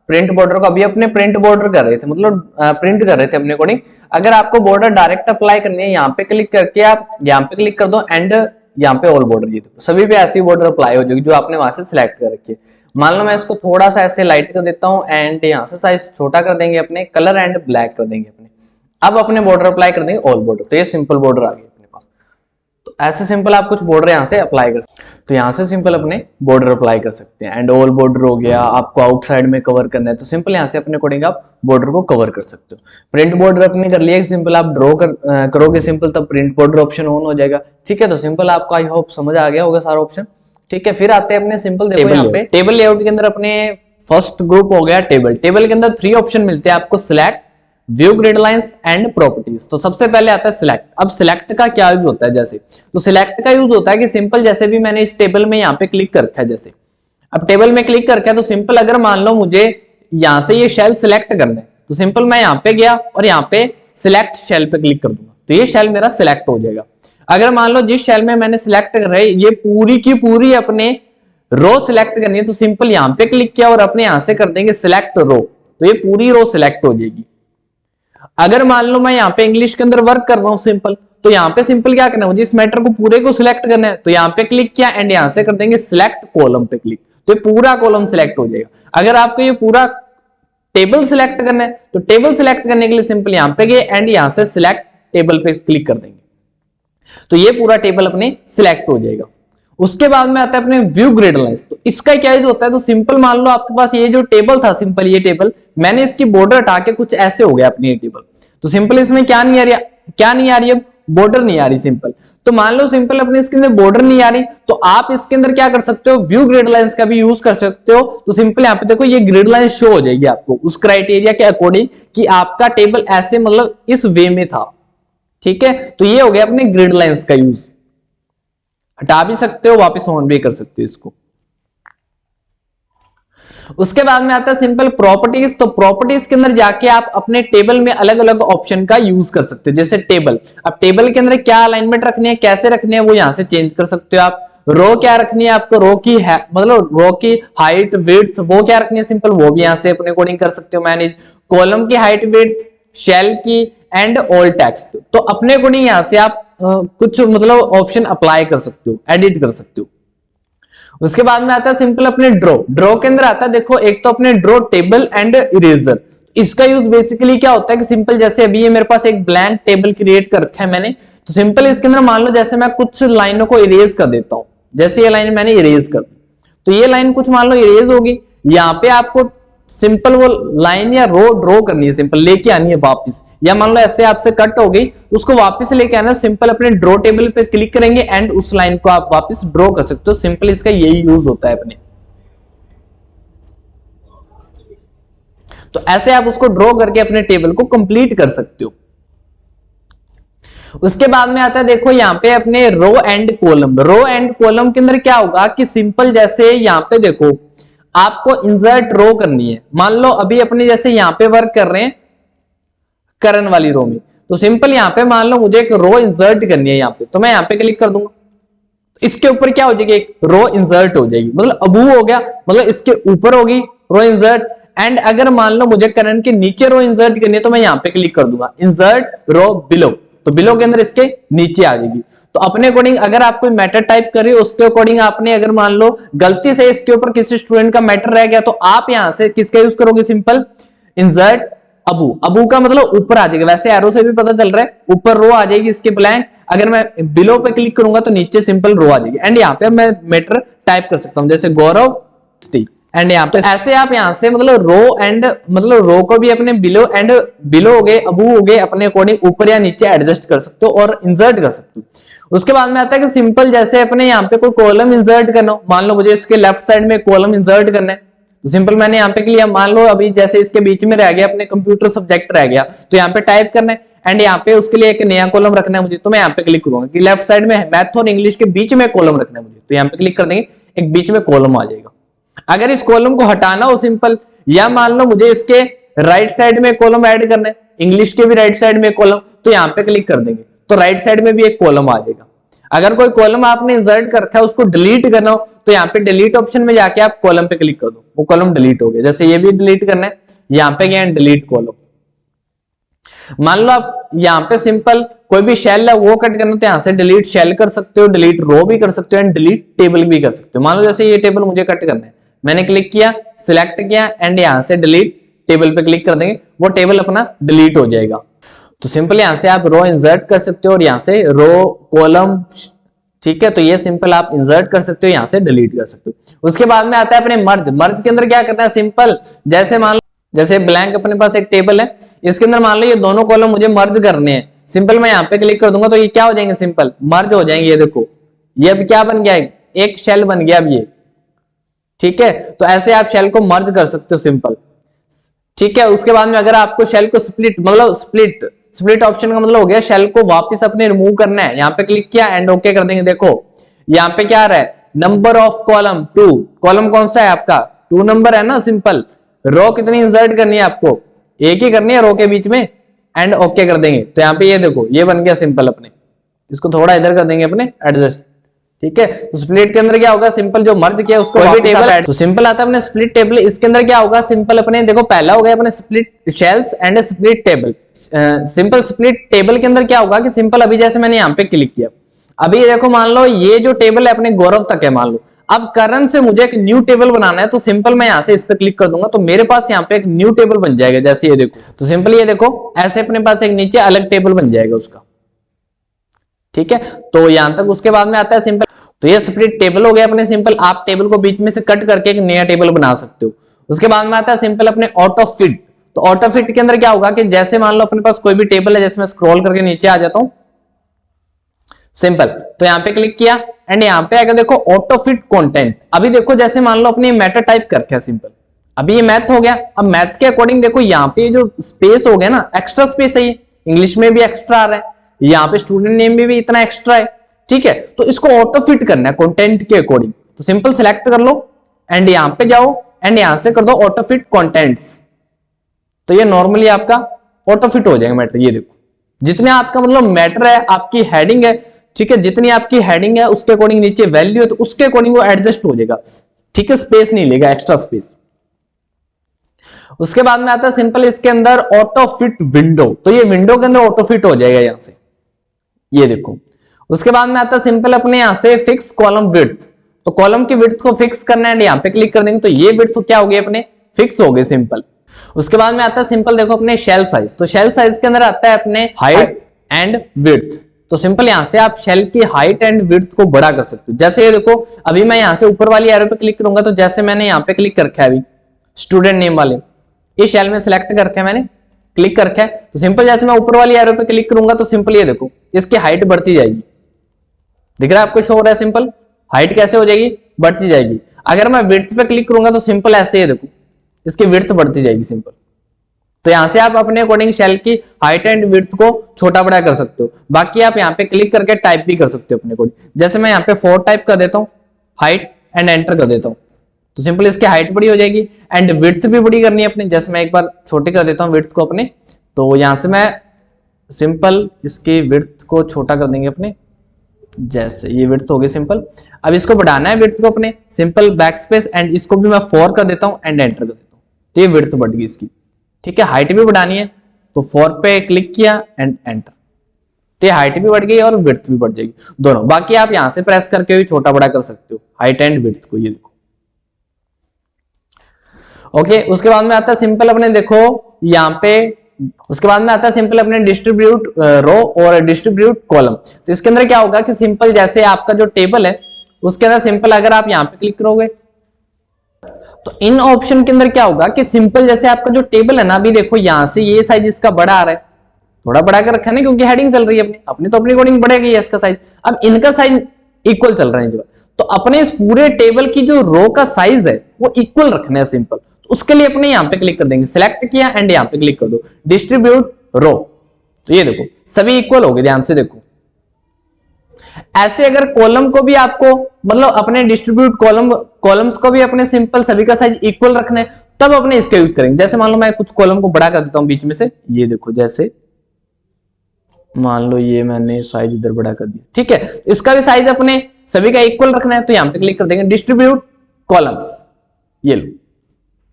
प्रिंट बॉर्डर को, अभी अपने प्रिंट बॉर्डर कर रहे थे मतलब प्रिंट कर रहे थे अपने अकॉर्डिंग। अगर आपको बॉर्डर डायरेक्ट अप्लाई करनी है यहाँ पे क्लिक करके आप यहाँ पे क्लिक कर दो एंड यहाँ पे ऑल बॉर्डर, ये तो सभी पे ऐसी बॉर्डर अप्लाई हो जाएगी जो आपने वहां से सिलेक्ट कर रखी है। मान लो मैं इसको थोड़ा सा ऐसे लाइट कर देता हूँ एंड यहाँ से साइज छोटा कर देंगे अपने, कलर एंड ब्लैक कर देंगे अपने। अब अपने बॉर्डर अप्लाई कर देंगे ऑल बॉर्डर, तो ये सिंपल बॉर्डर आ गई अपने पास। तो ऐसे सिंपल आप कुछ बॉर्डर यहाँ से अप्लाई कर सकते हैं। तो यहाँ से सिंपल अपने बॉर्डर अप्लाई कर सकते हैं एंड ऑल बॉर्डर हो गया। आपको आउटसाइड में कवर करना है तो सिंपल यहाँ से अपने अकॉर्डिंग आप बॉर्डर को कवर कर सकते हो। प्रिंट बॉर्डर अपने कर लिया, सिंपल आप ड्रॉ करोगे सिंपल तब प्रिंट बॉर्डर ऑप्शन ऑन हो जाएगा, ठीक है। तो सिंपल आपको आई होप समझ आ गया होगा सारा ऑप्शन, ठीक है। फिर आते हैं अपने सिंपल देखो यहाँ पे टेबल लेआउट के अंदर अपने फर्स्ट ग्रुप हो गया टेबल। टेबल के अंदर 3 ऑप्शन मिलते हैं आपको, select, view grid lines and properties. तो सबसे पहले आता है सिलेक्ट। अब सिलेक्ट का क्या यूज होता है, जैसे तो सिलेक्ट का यूज होता है कि सिंपल जैसे भी मैंने इस टेबल में यहाँ पे क्लिक कर रखा है, जैसे अब टेबल में क्लिक करके तो सिंपल अगर मान लो मुझे यहाँ से ये शेल सिलेक्ट करना है तो सिंपल मैं यहाँ पे गया और यहाँ पे सिलेक्ट शेल पे क्लिक कर दूंगा तो ये शेल मेरा सिलेक्ट हो जाएगा। अगर मान लो जिस शेल में मैंने सिलेक्ट कर रहे ये पूरी की पूरी अपने रो सिलेक्ट करनी है तो सिंपल यहाँ पे क्लिक किया और अपने यहाँ से कर देंगे सिलेक्ट रो, तो ये पूरी रो सिलेक्ट हो जाएगी। अगर मान लो मैं यहाँ पे इंग्लिश के अंदर वर्क कर रहा हूँ सिंपल, तो यहाँ पे सिंपल क्या करना है, मुझे इस मैटर को पूरे को सिलेक्ट करना है तो यहाँ पे क्लिक किया एंड यहाँ से कर देंगे सिलेक्ट कॉलम पे क्लिक, तो ये पूरा कॉलम सिलेक्ट हो जाएगा। अगर आपको ये पूरा टेबल सिलेक्ट करना है तो टेबल सिलेक्ट करने के लिए सिंपल यहाँ पे गए एंड यहाँ से सिलेक्ट टेबल पे क्लिक कर देंगे तो ये पूरा टेबल अपने सिलेक्ट हो जाएगा। उसके बाद में आता है अपने व्यू ग्रिड लाइंस। तो इसका क्या यूज होता है, तो सिंपल मान लो आपके पास ये जो टेबल था सिंपल ये टेबल मैंने इसकी बॉर्डर हटा के कुछ ऐसे हो गया अपनी ये टेबल, तो सिंपल इसमें क्या नहीं आ रही, क्या नहीं आ रही है, बॉर्डर नहीं आ रही सिंपल। तो मान लो सिंपल अपने इसके अंदर बॉर्डर नहीं आ रही तो आप इसके अंदर क्या कर सकते हो, व्यू ग्रिड लाइंस का भी यूज कर सकते हो। तो सिंपल यहाँ पे देखो ये ग्रिड लाइन शो हो जाएगी आपको उस क्राइटेरिया के अकॉर्डिंग कि आपका टेबल ऐसे मतलब इस वे में था, ठीक है। तो ये हो गया अपने ग्रिड लाइंस का यूज, हटा भी सकते हो वापस ऑन भी कर सकते हो इसको। उसके बाद में आता है सिंपल प्रॉपर्टीज। तो प्रॉपर्टीज के अंदर जाके आप अपने टेबल में अलग अलग ऑप्शन का यूज कर सकते हो, जैसे टेबल, अब टेबल के अंदर क्या अलाइनमेंट रखनी है कैसे रखनी है वो यहां से चेंज कर सकते हो आप। रो क्या रखनी है आपको, रो की है मतलब रो की हाइट विड्थ वो क्या रखनी है सिंपल वो भी यहां से अपने अकॉर्डिंग कर सकते हो मैनेज। कॉलम की हाइट विड्थ, शेल की एंड ऑल टेक्स्ट, तो अपने अकॉर्डिंग यहां से आप कुछ मतलब ऑप्शन अप्लाई कर सकते हो, एडिट कर सकते हो। उसके बाद में आता है सिंपल अपने ड्रॉ। ड्रॉ के अंदर आता है देखो एक तो अपने ड्रॉ टेबल एंड इरेजर। इसका यूज बेसिकली क्या होता है कि सिंपल जैसे अभी ये मेरे पास एक ब्लैंक टेबल क्रिएट कर रखा है मैंने, तो सिंपल इसके अंदर मान लो जैसे मैं कुछ लाइनों को इरेज कर देता हूं, जैसे ये लाइन मैंने इरेज कर दी तो ये लाइन कुछ मान लो इरेज होगी, यहाँ पे आपको सिंपल वो लाइन या रो ड्रॉ करनी है, सिंपल लेके आनी है वापस, या मान लो ऐसे आपसे कट हो गई तो उसको वापस लेके आना है। सिंपल अपने ड्रॉ टेबल पे क्लिक करेंगे एंड उस लाइन को आप वापस ड्रॉ कर सकते हो। सिंपल इसका यही यूज होता है अपने, तो ऐसे आप उसको ड्रॉ करके अपने टेबल को कंप्लीट कर सकते हो। उसके बाद में आता है देखो यहाँ पे अपने row and column. Row and column के अंदर क्या होगा कि सिंपल जैसे यहाँ पे देखो आपको इंसर्ट रो करनी है, मान लो अभी अपने जैसे यहाँ पे वर्क कर रहे हैं करन वाली रो में, तो सिंपल यहाँ पे मान लो मुझे एक रो इंसर्ट करनी है यहाँ पे, तो मैं यहाँ पे क्लिक कर दूंगा, इसके ऊपर क्या हो जाएगी, एक रो इंसर्ट हो जाएगी, मतलब अबू हो गया, मतलब इसके ऊपर होगी रो इंसर्ट। एंड अगर मान लो मुझे करंट के नीचे रो इंसर्ट करनी है तो मैं यहाँ पे क्लिक कर दूंगा इंसर्ट रो बिलो, तो बिलो के अंदर इसके नीचे आ जाएगी। तो अपने अकॉर्डिंग अगर आप कोई मैटर टाइप कर रहे हो उसके अकॉर्डिंग आपने अगर मान लो गलती से इसके ऊपर किसी स्टूडेंट का मैटर रह गया तो आप यहां से किसका यूज करोगे, सिंपल इंसर्ट अबू। अबू का मतलब ऊपर आ जाएगा, वैसे एरो से भी पता चल रहा है, ऊपर रो आ जाएगी इसके ब्लैंक, अगर मैं बिलो पे क्लिक करूंगा तो नीचे सिंपल रो आ जाएगी। एंड यहाँ पे मैं मैटर टाइप कर सकता हूं जैसे गौरव टी, एंड यहाँ पे ऐसे आप यहाँ से मतलब रो एंड मतलब रो को भी अपने बिलो एंड बिलो हो गए अबू हो गए अपने अकॉर्डिंग ऊपर या नीचे एडजस्ट कर सकते हो और इंसर्ट कर सकते हो। उसके बाद में आता है कि सिंपल जैसे अपने यहाँ पे कोई कॉलम इंसर्ट करना हो, मान लो मुझे इसके लेफ्ट साइड में कॉलम इंसर्ट करना है, तो सिंपल मैंने यहाँ पे क्लियर, मान लो अभी जैसे इसके बीच में रह गया अपने कंप्यूटर सब्जेक्ट रह गया, तो यहाँ पे टाइप करना है एंड यहाँ पे उसके लिए एक नया कॉलम रखना है मुझे, तो मैं यहाँ पे क्लिक करूंगा कि लेफ्ट साइड में मैथ और इंग्लिश के बीच में कॉलम रखना है मुझे, तो यहाँ पे क्लिक कर देंगे एक बीच में कॉलम आ जाएगा। अगर इस कॉलम को हटाना हो सिंपल, या मान लो मुझे इसके राइट साइड में कॉलम ऐड करना है, इंग्लिश के भी राइट साइड में कॉलम, तो यहाँ पे क्लिक कर देंगे तो राइट साइड में भी एक कॉलम आ जाएगा। अगर कोई कॉलम आपने इंसर्ट कर रखा है उसको डिलीट करना हो तो यहाँ पे डिलीट ऑप्शन में जाके आप कॉलम पे क्लिक कर दो, वो कॉलम डिलीट हो गया। जैसे ये भी डिलीट करना है, यहाँ पे गया डिलीट कॉलम। मान लो आप यहाँ पे सिंपल कोई भी शेल है वो कट करना, तो यहाँ से डिलीट शेल कर सकते हो, डिलीट रो भी कर सकते हो एंड डिलीट टेबल भी कर सकते हो। मान लो जैसे ये टेबल मुझे कट करना है, मैंने क्लिक किया, सिलेक्ट किया एंड यहाँ से डिलीट टेबल पे क्लिक कर देंगे, वो टेबल अपना डिलीट हो जाएगा। तो सिंपल यहाँ से आप रो इंसर्ट कर सकते हो और यहाँ से रो कॉलम, ठीक है, तो ये सिंपल आप इंसर्ट कर सकते हो, यहाँ से डिलीट कर सकते हो। उसके बाद में आता है अपने मर्ज। मर्ज के अंदर क्या करना है, सिंपल जैसे मान लो जैसे ब्लैंक अपने पास एक टेबल है, इसके अंदर मान लो ये दोनों कॉलम मुझे मर्ज करने हैं, सिंपल मैं यहाँ पे क्लिक कर दूंगा तो ये क्या हो जाएंगे, सिंपल मर्ज हो जाएंगे। ये देखो ये अब क्या बन गया, एक शेल बन गया अब ये, ठीक है। तो ऐसे आप शेल को मर्ज कर सकते हो सिंपल, ठीक है। उसके बाद में अगर आपको शेल को स्प्लिट, मतलब स्प्लिट ऑप्शन का मतलब हो गया शेल को वापस अपने रिमूव करना है, यहाँ पे क्लिक किया एंड ओके कर देंगे। देखो यहाँ पे क्या आ रहा है, नंबर ऑफ कॉलम 2, कॉलम कौन सा है आपका 2 नंबर है ना। सिंपल रो कितनी इंसर्ट करनी है आपको, एक ही करनी है रो के बीच में एंड ओके कर देंगे। तो यहाँ पे ये देखो ये बन गया सिंपल, अपने इसको थोड़ा इधर कर देंगे अपने एडजस्ट, ठीक है। तो स्प्लिट के अंदर क्या होगा, सिंपल जो मर्ज किया उसको भी टेबल ऐड, तो सिंपल आता है अपने स्प्लिट टेबल। इसके अंदर क्या होगा, सिंपल अपने देखो पहला हो गया अपने split shells and split table. Simple split table के अंदर क्या होगा कि सिंपल अभी जैसे मैंने यहाँ पे क्लिक किया, अभी देखो मान लो ये जो टेबल है अपने गौरव तक है मान लो, अब करण से मुझे एक न्यू टेबल बनाना है, तो सिंपल मैं यहाँ से इस पे क्लिक कर दूंगा तो मेरे पास यहाँ पे एक न्यू टेबल बन जाएगा। जैसे ये देखो, तो सिंपल ये देखो ऐसे अपने पास एक नीचे अलग टेबल बन जाएगा उसका, ठीक है। तो यहां तक उसके बाद में आता है सिंपल, तो ये स्प्लिट टेबल हो गया अपने सिंपल, आप टेबल को बीच में से कट करके एक नया टेबल बना सकते हो। उसके बाद में आता है सिंपल अपने ऑटो फिट। तो ऑटो फिट के अंदर क्या होगा कि जैसे मान लो अपने पास कोई भी टेबल है, जैसे मैं स्क्रॉल करके नीचे आ जाता हूं सिंपल, तो यहाँ पे क्लिक किया एंड यहाँ पे आएगा देखो ऑटो फिट कंटेंट। अभी देखो जैसे मान लो अपने मैटर टाइप करके सिंपल, अभी ये मैथ हो गया, अब मैथ के अकॉर्डिंग देखो यहाँ पे जो स्पेस हो गया ना, एक्स्ट्रा स्पेस है, इंग्लिश में भी एक्स्ट्रा आ रहा है, यहाँ पे स्टूडेंट नेम में भी इतना एक्स्ट्रा है, ठीक है। तो इसको ऑटो फिट करना है कंटेंट के अकॉर्डिंग, तो सिंपल सिलेक्ट कर लो एंड यहाँ पे जाओ एंड यहाँ से कर दो ऑटो फिट कंटेंट्स, तो ये नॉर्मली आपका ऑटो फिट हो जाएगा मैटर। ये देखो जितने आपका मतलब मैटर है, आपकी हेडिंग है, ठीक है, जितनी आपकी हेडिंग है उसके अकॉर्डिंग नीचे वैल्यू है तो उसके अकॉर्डिंग वो एडजस्ट हो जाएगा, ठीक है, स्पेस नहीं लेगा, एक्स्ट्रा स्पेस। उसके बाद में आता है सिंपल इसके अंदर ऑटो फिट विंडो, तो ये विंडो के अंदर ऑटो फिट हो जाएगा यहां से, ये देखो। उसके बाद में आता है सिंपल अपने यहां से फिक्स कॉलम विड्थ, तो कॉलम की विड्थ को फिक्स करना है, यहां पे क्लिक कर देंगे तो ये विड्थ तो क्या हो गई अपने फिक्स हो गई सिंपल। उसके बाद में आता है सिंपल देखो अपने शेल साइज, तो शेल साइज के अंदर आता है अपने हाइट एंड विड्थ, तो सिंपल यहां से आप शेल की हाइट एंड विड्थ को बड़ा कर सकते हो। जैसे ये देखो अभी मैं यहां से ऊपर वाली एरो पे क्लिक करूंगा, तो जैसे मैंने यहां पे क्लिक कर रखा है अभी स्टूडेंट नेम वाले, इस शेल में सिलेक्ट करके मैंने क्लिक कर रखा है, तो सिंपल जैसे मैं ऊपर वाली एरो पे क्लिक करूंगा तो सिंपल ये देखो इसकी हाइट बढ़ती जाएगी, दिख रहा है आपको, शो हो रहा है सिंपल हाइट कैसे हो जाएगी, बढ़ती जाएगी। अगर मैं विड्थ पे क्लिक करूंगा तो सिंपल ऐसे ये देखो इसकी विड्थ बढ़ती जाएगी सिंपल। तो यहां से आप अपने अकॉर्डिंग शेल की हाइट एंड विड्थ को छोटा बड़ा कर सकते हो। बाकी आप यहाँ पे क्लिक करके टाइप भी कर सकते हो अपने अकॉर्डिंग, जैसे मैं यहाँ पे 4 टाइप कर देता हूँ हाइट एंड एंटर कर देता हूँ, तो सिंपल इसकी हाइट बड़ी हो जाएगी एंड विड्थ भी बड़ी करनी है अपने, जैसे मैं एक बार छोटी कर देता हूँ विड्थ को अपने, तो यहां से मैं सिंपल इसकी विड्थ को छोटा कर देंगे अपने, जैसे ये विड्थ हो गई सिंपल। अब इसको बढ़ाना है विड्थ को अपने, सिंपल बैक स्पेस एंड इसको भी मैं 4 कर देता हूं एंड एंटर कर देता हूं, तो ये विड्थ बढ़ गई इसकी। ठीक है, हाइट भी बढ़ानी है तो 4 पे क्लिक किया एंड एंटर, तो ये हाइट भी बढ़ गई और विड्थ भी बढ़ जाएगी दोनों। बाकी आप यहां से प्रेस करके भी छोटा बड़ा कर सकते हो हाइट एंड विड्थ को, ये देखो। ओके, उसके बाद में आता है सिंपल अपने देखो यहाँ पे, उसके बाद में आता है सिंपल अपने डिस्ट्रीब्यूट रो और डिस्ट्रीब्यूट कॉलम। तो इसके अंदर क्या होगा कि सिंपल जैसे आपका जो टेबल है उसके अंदर सिंपल अगर आप यहाँ पे क्लिक करोगे तो इन ऑप्शन के अंदर क्या होगा कि सिंपल जैसे आपका जो टेबल है ना, अभी देखो यहां से ये साइज इसका बड़ा आ रहा है, थोड़ा बड़ा कर रखा है ना क्योंकि हेडिंग चल रही है अपनी, अपनी तो अपनी अकॉर्डिंग बढ़ेगी इसका साइज। अब इनका साइज इक्वल चल रहा है जो, तो अपने इस पूरे टेबल की जो रो का साइज है वो इक्वल रखना है सिंपल। तो उसके लिए अपने यहाँ पे क्लिक कर देंगे, सिलेक्ट किया एंड यहाँ पे क्लिक कर दो डिस्ट्रीब्यूट रो, तो ये देखो सभी इक्वल हो गए, ध्यान से देखो। ऐसे अगर कॉलम को भी आपको मतलब अपने डिस्ट्रीब्यूट कॉलम्स को भी अपने सिंपल सभी का साइज इक्वल रखना है, तब अपने इसका यूज करेंगे। जैसे मान लो मैं कुछ कॉलम को बड़ा कर देता हूं बीच में से, ये देखो जैसे मान लो ये मैंने साइज इधर बड़ा कर दिया, ठीक है, इसका भी साइज अपने सभी का इक्वल रखना है, तो यहां पे क्लिक कर देंगे डिस्ट्रीब्यूट कॉलम्स, ये लो,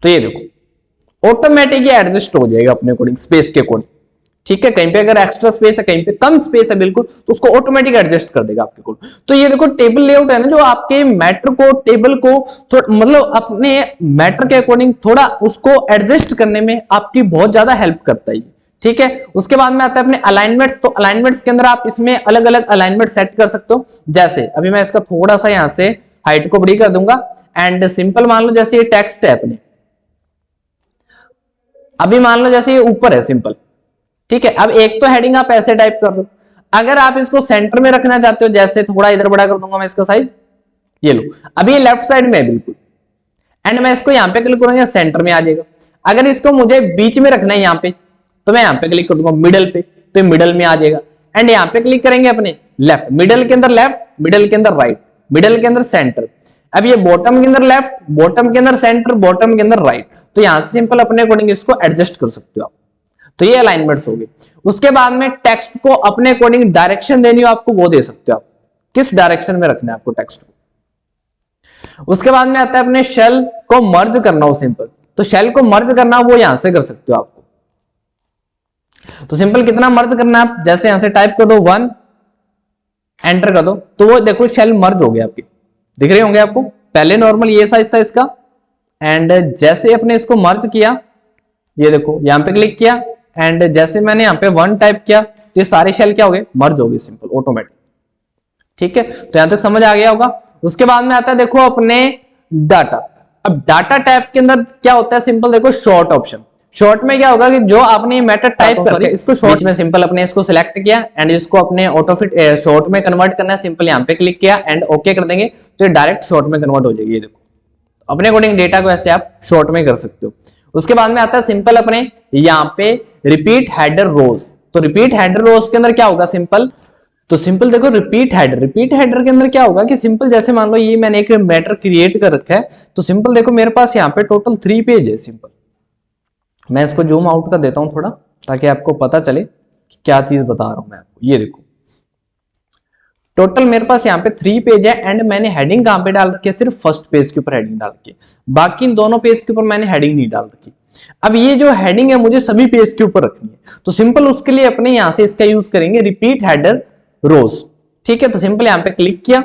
तो ये देखो ऑटोमेटिकली एडजस्ट हो जाएगा अपने अकॉर्डिंग स्पेस के अकॉर्डिंग। ठीक है, कहीं पे अगर एक्स्ट्रा स्पेस है कहीं पे कम स्पेस है बिल्कुल, तो उसको ऑटोमेटिक एडजस्ट कर देगा आपके को। तो ये देखो टेबल लेआउट है ना, जो आपके मैटर को टेबल को मतलब अपने मैटर के अकॉर्डिंग थोड़ा उसको एडजस्ट करने में आपकी बहुत ज्यादा हेल्प करता है। ठीक है, उसके बाद में आता है अपने अलाइनमेंट्स। तो अलाइनमेंट्स के अंदर आप इसमें अलग अलग अलाइनमेंट सेट कर सकते हो। जैसे अभी मैं इसका थोड़ा सा यहां से हाइट को बड़ी कर दूंगा एंड सिंपल मान लो जैसे ये टेक्स्ट है अपने, अभी मान लो जैसे ये ऊपर है सिंपल, ठीक है। अब एक तो हेडिंग आप ऐसे टाइप कर रहे हो, अगर आप इसको सेंटर में रखना चाहते हो, जैसे थोड़ा इधर बड़ा कर दूंगा मैं इसका साइज, ये लो, अभी ये लेफ्ट साइड में है बिल्कुल, एंड मैं इसको यहां पे क्लिक करूंगा सेंटर में आ जाएगा। अगर इसको मुझे बीच में रखना है यहां पे, तो मैं यहां पे क्लिक कर दूंगा मिडल पे, तो मिडल में आ जाएगा। एंड यहां पे क्लिक करेंगे अपने लेफ्ट, मिडल के अंदर लेफ्ट, मिडल के अंदर राइट, मिडल के अंदर सेंटर। अब ये बॉटम के अंदर लेफ्ट, बॉटम के अंदर सेंटर, बॉटम के अंदर राइट, तो यहां से सिंपल अपने अकॉर्डिंग इसको एडजस्ट कर सकते हो आप। तो ये अलाइनमेंट्स हो गए। उसके बाद में टेक्स्ट को अपने अकॉर्डिंग डायरेक्शन देनी हो आपको, वो दे सकते हो आप, किस डायरेक्शन में रखना है आपको टेक्स्ट को। उसके बाद में आता है अपने शेल को मर्ज करना हो सिंपल, तो शेल को मर्ज करना वो यहां से कर सकते हो आपको। तो सिंपल कितना मर्ज करना है आप, जैसे यहां से टाइप कर दो 1 एंटर कर दो, तो वो देखो शेल मर्ज हो गया आपके, दिख रहे होंगे आपको। पहले नॉर्मल ये साइज था इसका, एंड जैसे अपने इसको मर्ज किया, ये देखो यहां पे क्लिक किया एंड जैसे मैंने यहाँ पे 1 टाइप किया, तो ये सारे शेल क्या हो गए, मर्ज हो गए सिंपल ऑटोमेटिक। ठीक है, तो यहां तक समझ आ गया होगा। उसके बाद में आता है देखो अपने डाटा। अब डाटा टाइप के अंदर क्या होता है सिंपल देखो शॉर्ट ऑप्शन। शॉर्ट में क्या होगा कि जो आपने मैटर टाइप करके इसको शॉर्ट में सिंपल अपने इसको सिलेक्ट किया एंड इसको अपने ऑटोफिट शॉर्ट में कन्वर्ट करना है, सिंपल यहाँ पे क्लिक किया एंड ओके कर देंगे, तो ये डायरेक्ट शॉर्ट में कन्वर्ट हो जाएगी। ये देखो अपने अकॉर्डिंग डेटा को ऐसे आप शॉर्ट में कर सकते हो। उसके बाद में आता है सिंपल अपने यहाँ पे रिपीट हेडर रोज। तो रिपीट हेडर रोज के अंदर क्या होगा सिंपल, तो सिंपल देखो रिपीट हेडर के अंदर क्या होगा कि सिंपल जैसे मान लो ये मैंने एक मैटर क्रिएट कर रखा है, तो सिंपल देखो मेरे पास यहाँ पे टोटल 3 पेज है सिंपल। मैं इसको जूम आउट कर देता हूं थोड़ा, ताकि आपको पता चले कि क्या चीज बता रहा हूं मैं आपको। ये देखो टोटल मेरे पास यहाँ पे 3 पेज है एंड मैंने हेडिंग कहां पे डाल रखी है, सिर्फ फर्स्ट पेज के ऊपर हेडिंग डाल रखी है, बाकी इन दोनों पेज के ऊपर मैंने हेडिंग नहीं डाल रखी। अब ये जो हेडिंग है मुझे सभी पेज के ऊपर रखनी है, तो सिंपल उसके लिए अपने यहां से इसका यूज करेंगे रिपीट हेडर रोज। ठीक है, तो सिंपल यहाँ पे क्लिक किया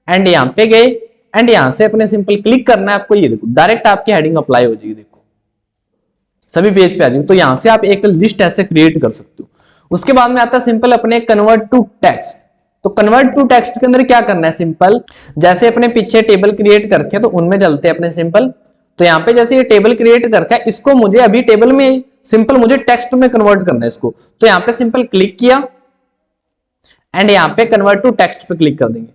एंड यहाँ पे गए एंड यहां से अपने सिंपल क्लिक करना है आपको, ये देखो डायरेक्ट आपकी हेडिंग अप्लाई हो जाएगी, देखो सभी पेज पे आ जाएगी। तो यहां से आप एक लिस्ट ऐसे क्रिएट कर सकते हो। उसके बाद में आता है सिंपल अपने कन्वर्ट टू टेक्स्ट। तो कन्वर्ट टू टेक्स्ट के अंदर क्या करना है सिंपल, जैसे अपने पीछे टेबल क्रिएट करके तो उनमें चलते हैं अपने सिंपल। तो यहाँ पे जैसे ये टेबल क्रिएट करके इसको मुझे अभी टेबल में सिंपल मुझे टेक्स्ट में कन्वर्ट करना है इसको, तो यहाँ पे सिंपल क्लिक किया एंड यहाँ पे कन्वर्ट टू टेक्स्ट पे क्लिक कर देंगे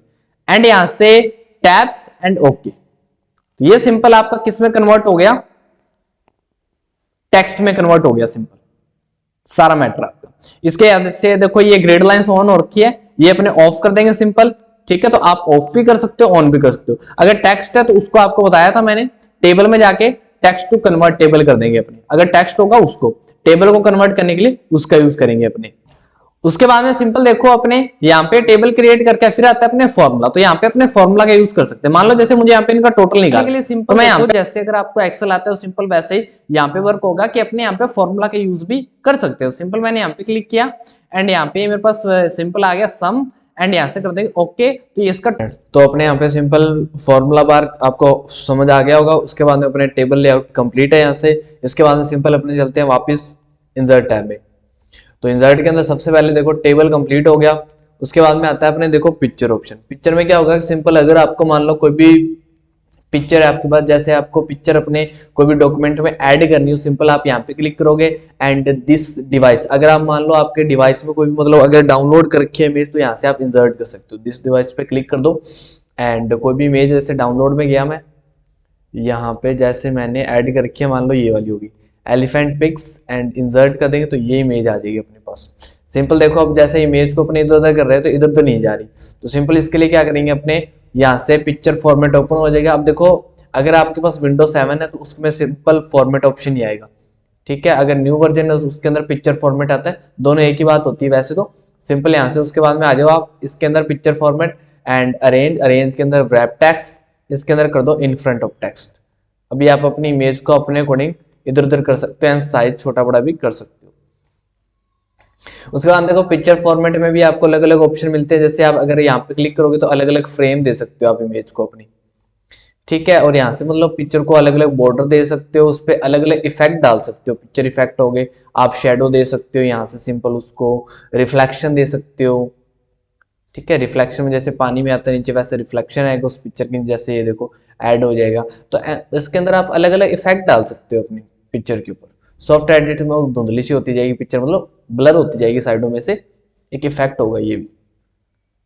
एंड यहां से टैब्स एंड ओके। तो ये सिंपल आपका किस में कन्वर्ट हो गया, टेक्स्ट में कन्वर्ट हो गया सिंपल सारा मैटर आपका। इसके से देखो ये ग्रेड लाइंस ऑन हो रखी है, ये अपने ऑफ कर देंगे सिंपल। ठीक है, तो आप ऑफ भी कर सकते हो ऑन भी कर सकते हो। अगर टेक्स्ट है तो उसको आपको बताया था मैंने, टेबल में जाके टेक्स्ट टू कन्वर्ट टेबल कर देंगे अपने, अगर टेक्स्ट होगा उसको टेबल को कन्वर्ट करने के लिए उसका यूज करेंगे अपने। उसके बाद में सिंपल देखो अपने यहाँ पे टेबल क्रिएट करके फिर आता है अपने फॉर्मूला। तो यहाँ पे अपने फॉर्मूला का यूज कर सकते हैं। मान लो जैसे मुझे यहाँ पे इनका टोटल निकालने के लिए सिंपल तो मैं यहाँ पे जैसे अगर आपको एक्सेल आता है तो सिंपल वैसे ही यहाँ पे वर्क होगा कि अपने यहाँ पे फॉर्मूला का यूज भी कर सकते हो। सिंपल मैंने यहाँ पे क्लिक किया एंड यहाँ पे मेरे पास सिंपल आ गया सम एंड यहाँ से कर देंगे ओके। तो ये इसका तो अपने यहाँ पे सिंपल फॉर्मूला बार आपको समझ आ गया होगा। उसके बाद में अपने टेबल लेआउट कंप्लीट है यहाँ से। इसके बाद में सिंपल अपने चलते हैं वापस इंसर्ट टैब में। तो इंसर्ट के अंदर सबसे पहले देखो टेबल कंप्लीट हो गया। उसके बाद में आता है अपने देखो पिक्चर ऑप्शन। पिक्चर में क्या होगा सिंपल अगर आपको मान लो कोई भी पिक्चर है आपके पास, जैसे आपको पिक्चर अपने कोई भी डॉक्यूमेंट में ऐड करनी हो, सिंपल आप यहाँ पे क्लिक करोगे एंड दिस डिवाइस, अगर आप मान लो आपके डिवाइस में कोई भी मतलब अगर डाउनलोड कर रखी है इमेज तो यहाँ से आप इंसर्ट कर सकते हो। दिस डिवाइस पे क्लिक कर दो एंड कोई भी इमेज जैसे डाउनलोड में गया मैं, यहाँ पे जैसे मैंने ऐड कर रखी है मान लो ये वाली होगी एलिफेंट पिक्स एंड इंसर्ट कर देंगे तो ये इमेज आ जाएगी अपने पास। सिंपल देखो अब जैसे इमेज को अपने इधर उधर कर रहे हैं तो इधर तो नहीं जा रही। तो सिंपल इसके लिए क्या करेंगे अपने यहाँ से पिक्चर फॉर्मेट ओपन हो जाएगा। अब देखो अगर आपके पास विंडो 7 है तो उसमें सिंपल फॉर्मेट ऑप्शन ही आएगा, ठीक है। अगर न्यू वर्जन है उसके अंदर पिक्चर फॉर्मेट आता है, दोनों एक ही बात होती है वैसे तो। सिंपल यहाँ से उसके बाद में आ जाओ आप इसके अंदर पिक्चर फॉर्मेट एंड अरेंज के अंदर व्रैप टेक्स्ट, इसके अंदर कर दो इन फ्रंट ऑफ टेक्स्ट। अभी आप अपनी इमेज को अपने अकॉर्डिंग इधर उधर कर सकते हैं, साइज छोटा बड़ा भी कर सकते हो। उसके बाद देखो पिक्चर फॉर्मेट में भी आपको अलग अलग ऑप्शन मिलते हैं। जैसे आप अगर यहाँ पे क्लिक करोगे तो अलग अलग फ्रेम दे सकते हो आप इमेज को अपनी, ठीक है। और यहाँ से मतलब पिक्चर को अलग अलग बॉर्डर दे सकते हो, उस पर अलग अलग इफेक्ट डाल सकते हो। पिक्चर इफेक्ट हो गए, आप शेडो दे सकते हो यहाँ से, सिंपल उसको रिफ्लेक्शन दे सकते हो, ठीक है। रिफ्लेक्शन में जैसे पानी में आता है नीचे वैसे रिफ्लेक्शन आएगा उस पिक्चर की, जैसे ये देखो ऐड हो जाएगा। तो इसके अंदर आप अलग अलग इफेक्ट डाल सकते हो अपनी पिक्चर के ऊपर। सॉफ्ट एडिट में वो धुंधली सी होती जाएगी पिक्चर, मतलब ब्लर होती जाएगी साइडों में से, एक इफेक्ट होगा ये भी,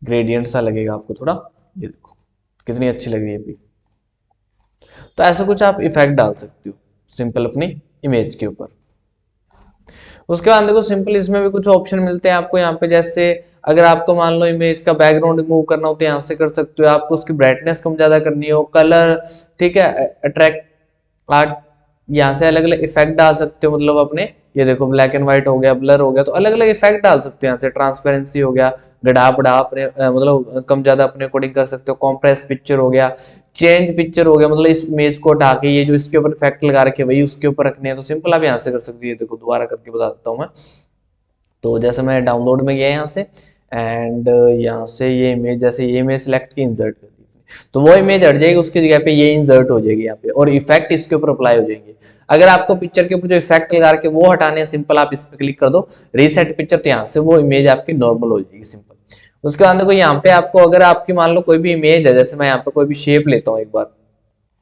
ग्रेडियंट सा लगेगा आपको थोड़ा। ये देखो कितनी अच्छी लग रही है भी। तो ऐसा कुछ आप इफेक्ट डाल सकते हो सिंपल अपनी इमेज के ऊपर। उसके बाद देखो सिंपल इसमें भी कुछ ऑप्शन मिलते हैं आपको यहाँ पे। जैसे अगर आपको मान लो इमेज का बैकग्राउंड रिमूव करना हो तो यहाँ से कर सकते हो। आपको उसकी ब्राइटनेस कम ज्यादा करनी हो, कलर, ठीक है, अट्रैक्ट आर्ट, यहाँ से अलग अलग इफेक्ट डाल सकते हो। मतलब अपने ये देखो ब्लैक एंड व्हाइट हो गया, ब्लर हो गया, तो अलग अलग इफेक्ट डाल सकते हो यहाँ से। ट्रांसपेरेंसी हो गया, गड़ा बड़ा अपने मतलब कम ज्यादा अपने अकॉर्डिंग कर सकते हो। कॉम्प्रेस पिक्चर हो गया, चेंज पिक्चर हो गया, मतलब इस इमेज को हटा के ये जो इसके ऊपर इफेक्ट लगा रखे वही उसके ऊपर रखने हैं तो सिंपल आप यहाँ से कर सकते हो। ये देखो दोबारा करके बता देता हूँ मैं। तो जैसे मैं डाउनलोड में गया यहाँ से एंड यहाँ से ये इमेज, जैसे ये इमेज सेलेक्ट की इंसर्ट कर दी तो वो इमेज हट जाएगी, उसकी जगह पे ये इंसर्ट हो जाएगी यहाँ पे और इफेक्ट इसके ऊपर अप्लाई हो जाएंगे। अगर आपको पिक्चर के ऊपर जो इफेक्ट लगा के वो हटाने हैं, सिंपल आप इस पे क्लिक कर दो रीसेट पिक्चर, तो यहाँ से वो इमेज आपकी नॉर्मल हो जाएगी सिंपल। उसके बाद देखो यहाँ पे आपको अगर आपकी मान लो कोई भी इमेज है, जैसे मैं यहाँ पे कोई भी शेप लेता हूँ एक बार,